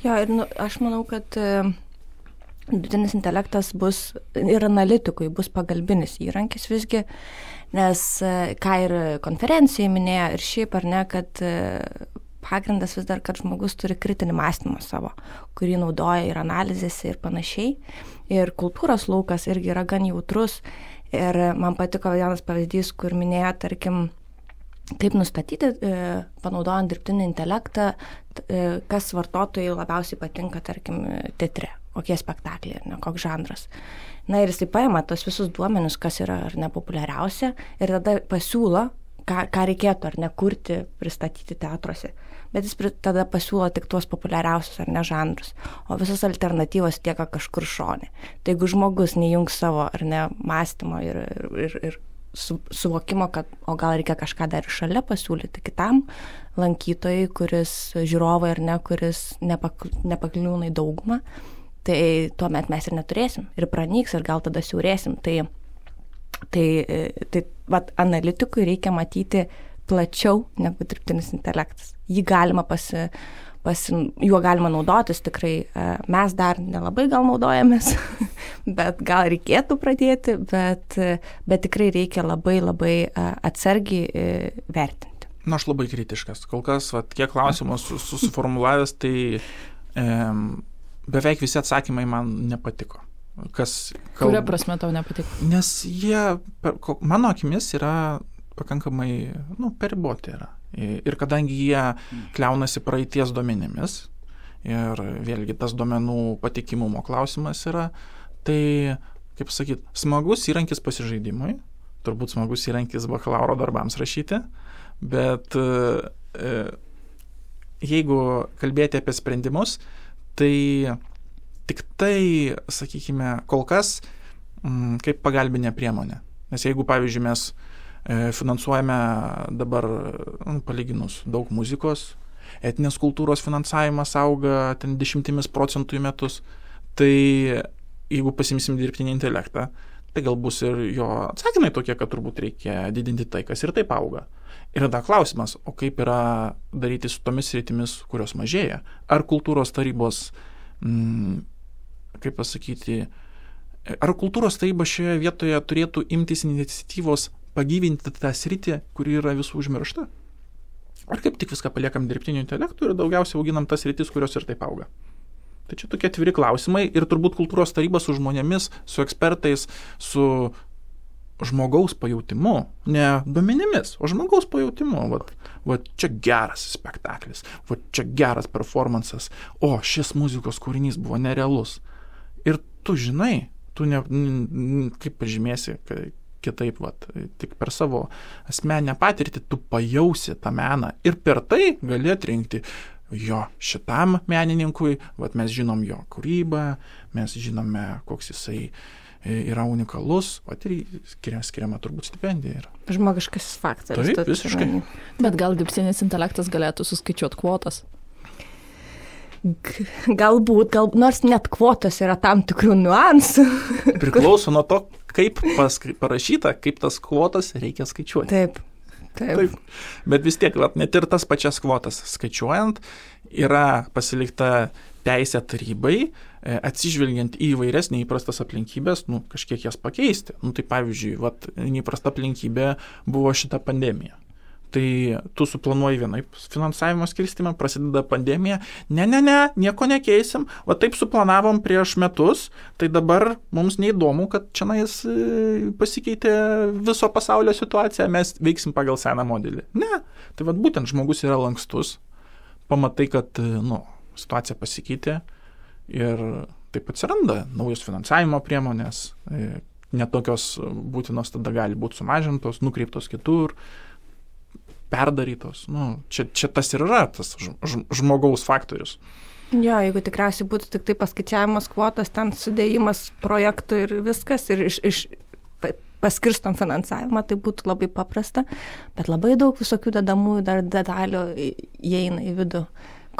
Jo, ir aš manau, kad dirbtinis intelektas bus ir analitikui bus pagalbinis įrankis visgi, nes ką ir konferencijai minėjo ir šiaip ar ne, kad pagrindas vis dar, kad žmogus turi kritinį mąstymą savo, kurį naudoja ir analizėse ir panašiai. Ir kultūros laukas irgi yra gan jautrus. Ir man patiko vienas pavyzdys, kur minėjo, tarkim, kaip nustatyti, panaudojant dirbtinį intelektą, kas vartotojai labiausiai patinka, tarkim, teatre, kokie spektakliai, koks žanras. Na ir jisai paima tos visus duomenis, kas yra ar ne populiariausia, ir tada pasiūlo, ką reikėtų ar ne kurti, pristatyti teatruose. Bet jis tada pasiūlo tik tuos populiariausius ar ne žanrus, o visas alternatyvos tieka kažkur šone. Tai jeigu žmogus neįjungs savo ar ne mąstymo ir suvokimo, kad o gal reikia kažką dar šalia pasiūlyti kitam lankytojui, kuris žiūrovai ar ne, kuris nepakliūna į daugumą, tai tuomet mes ir neturėsim ir pranyks ir gal tada siaurėsim. Tai analitikui reikia matyti plačiau negu dirbtinis intelektas. Jį galima juo galima naudotis tikrai. Mes dar nelabai gal naudojamės, bet gal reikėtų pradėti, bet tikrai reikia labai labai atsargiai vertinti. Aš labai kritiškas. Kol kas, kiek klausimus susiformulavęs, tai beveik visi atsakymai man nepatiko. Kuria prasme tau nepatiko? Nes jie, mano akimis, yra pakankamai, periboti yra. Ir kadangi jie kliaunasi praeities duomenimis, ir vėlgi tas duomenų patikimumo klausimas yra, tai, kaip sakyt, smagus įrankis pasižaidimui, turbūt smagus įrankis bakalauro darbams rašyti, bet jeigu kalbėti apie sprendimus, tai tik tai, sakykime, kol kas kaip pagalbinė priemonė. Nes jeigu, pavyzdžiui, mes finansuojame dabar, palyginus, daug muzikos, etinės kultūros finansavimas auga 10% į metus, tai jeigu pasimsim dirbtinį intelektą, tai gal bus ir jo atsakymai tokie, kad turbūt reikia didinti tai, kas ir taip auga. Ir tada klausimas, o kaip yra daryti su tomis sritimis, kurios mažėja? Ar kultūros tarybos, kaip pasakyti, ar kultūros taryba šioje vietoje turėtų imtis iniciatyvos pagyvinti tą sritį, kuri yra visų užmiršta? Ar kaip tik viską paliekam dirbtiniu intelektu ir daugiausiai auginam tas sritis, kurios ir taip auga? Tai čia tokie atviri klausimai ir turbūt kultūros taryba su žmonėmis, su ekspertais, su žmogaus pajautimu, ne duomenimis, o žmogaus pajautimu. Čia geras spektaklis, čia geras performances, o šis muzikos kūrinys buvo nerealus. Ir tu žinai, tu kaip pažymėsi, kitaip, tik per savo asmeninę patirtį tu pajausi tą meną ir per tai gali atrinkti jo šitam menininkui, mes žinom jo kūrybą, mes žinome, koks jisai yra unikalus, ir skiriama turbūt stipendija. Žmogiškasis faktorius. Taip, visiškai. Bet gal dirbtinis intelektas galėtų suskaičiuoti kvotas? Galbūt, nors net kvotos yra tam tikrų niuansų. Priklauso nuo to, kaip parašyta, kaip tas kvotas reikia skaičiuoti. Taip. Bet vis tiek, net ir tas pačias kvotas skaičiuojant, yra pasilikta teisę tarybai, atsižvelgiant į įvairias neįprastas aplinkybės, kažkiek jas pakeisti. Tai pavyzdžiui, neįprasta aplinkybė buvo šita pandemija. Tai tu suplanuoji vienaip finansavimo skirstimą, prasideda pandemija, nieko nekeisim, taip suplanavom prieš metus, tai dabar mums neįdomu, kad čionais pasikeitė viso pasaulio situacija, mes veiksim pagal seną modelį. Ne, tai būtent žmogus yra lankstus, pamatai, kad situacija pasikeitė ir taip atsiranda naujos finansavimo priemonės, netokios būtinos tada gali būti sumažintos, nukreiptos kitur, perdarytos. Čia tas ir yra, tas žmogaus faktorius. Jo, jeigu tikriausiai būtų tik tai paskaičiavimas kvotas, ten sudėjimas projektų ir viskas, ir paskirstom finansavimą, tai būtų labai paprasta, bet labai daug visokių dedamųjų dar detalių įeina į vidų,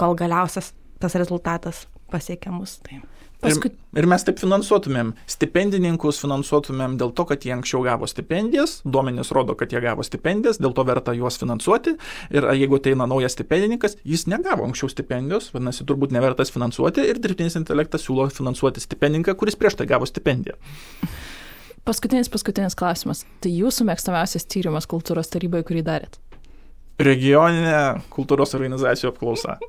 kol galiausias tas rezultatas pasiekia mus. Tai. Ir mes taip finansuotumėm, stipendininkus finansuotumėm dėl to, kad jie anksčiau gavo stipendijas, duomenys rodo, kad jie gavo stipendijas, dėl to verta juos finansuoti, ir jeigu ateina naujas stipendininkas, jis negavo anksčiau stipendijos, vadinasi, turbūt nevertas finansuoti, ir dirbtinis intelektas siūlo finansuoti stipendininką, kuris prieš tai gavo stipendiją. Paskutinis klausimas. Tai jūsų mėgstamiausias tyrimas kultūros tarybai, kurį darėt? Regioninė kultūros organizacijų apklausa.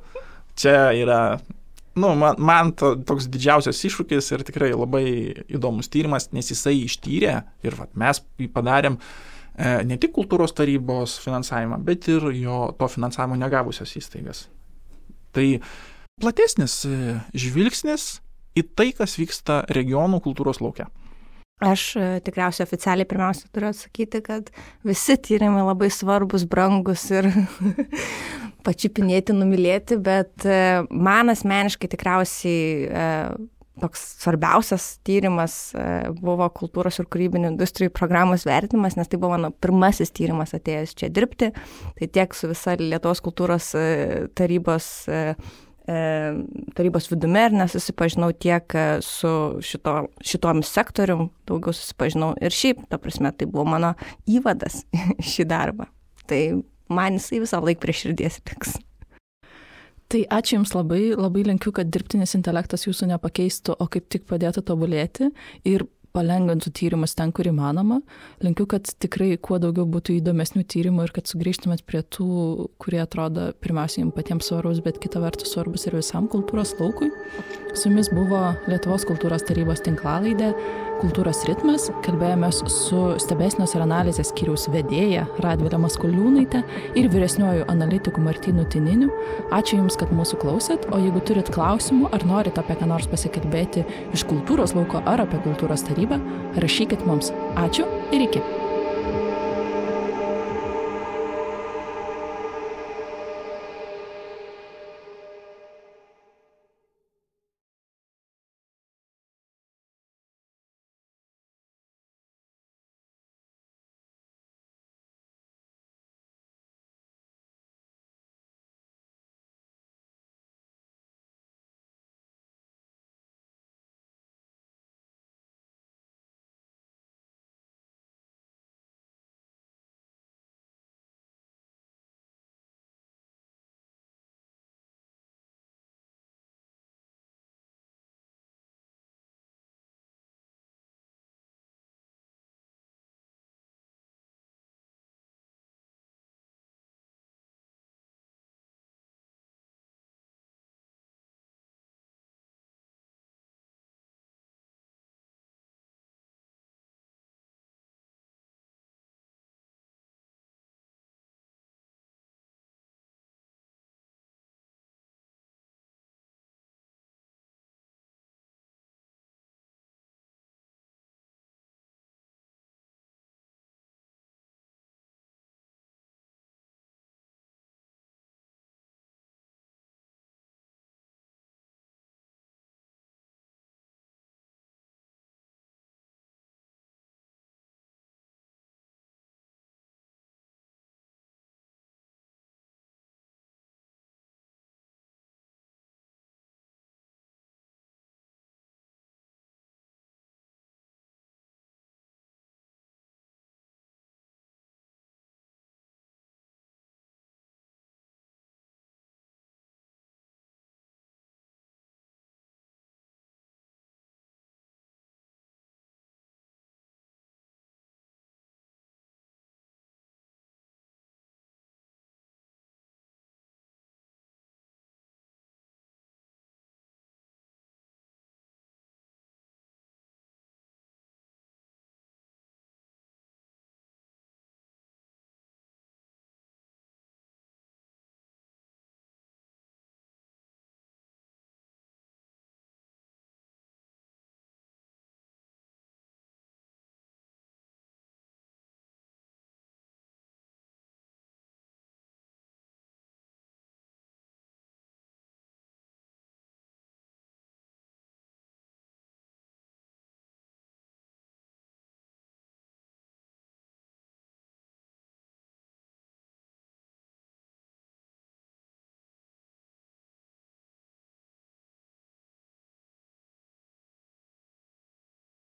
Čia yra... man toks didžiausias iššūkis ir tikrai labai įdomus tyrimas, nes jisai ištyrė ir mes padarėm ne tik kultūros tarybos finansavimą, bet ir to finansavimo negavusias įstaigas. Tai platesnis žvilgsnis į tai, kas vyksta regionų kultūros lauke. Aš tikriausiai oficialiai pirmiausia turiu atsakyti, kad visi tyrimai labai svarbus, brangus ir pačiupinėti, numylėti, bet man asmeniškai tikriausiai toks svarbiausias tyrimas buvo kultūros ir kūrybinių industrijų programos vertinimas, nes tai buvo mano pirmasis tyrimas atėjęs čia dirbti. Tai tiek su visa Lietuvos kultūros tarybos vidumi ir nesusipažinau tiek su šitom sektorium, daugiau susipažinau ir šiaip, ta prasme, tai buvo mano įvadas šį darbą. Tai man jisai visą laiką prie širdies liks. Tai ačiū Jums labai, labai linkiu, kad dirbtinis intelektas Jūsų nepakeistų, o kaip tik padėtų tobulėti ir palengvintų tyrimus ten, kur įmanoma. Linkiu, kad tikrai kuo daugiau būtų įdomesnių tyrimų ir kad sugrįžtumėt prie tų, kurie atrodo pirmiausiai Jums patiems svarbus, bet kita vertus svarbus ir visam kultūros laukui. Su Jumis buvo Lietuvos kultūros tarybos tinklalaidė Kultūros ritmas. Kalbėjomės su stebėsenos ir analizės skyriaus vedėja Radvilė Maskuliūnaitė ir vyresniuoju analitiku Martynu Tininiu. Ačiū Jums, kad mūsų klausėt, o jeigu turit klausimų ar norit apie ką nors pasikalbėti iš kultūros lauko ar apie kultūros tarybą, rašykit mums. Ačiū ir iki.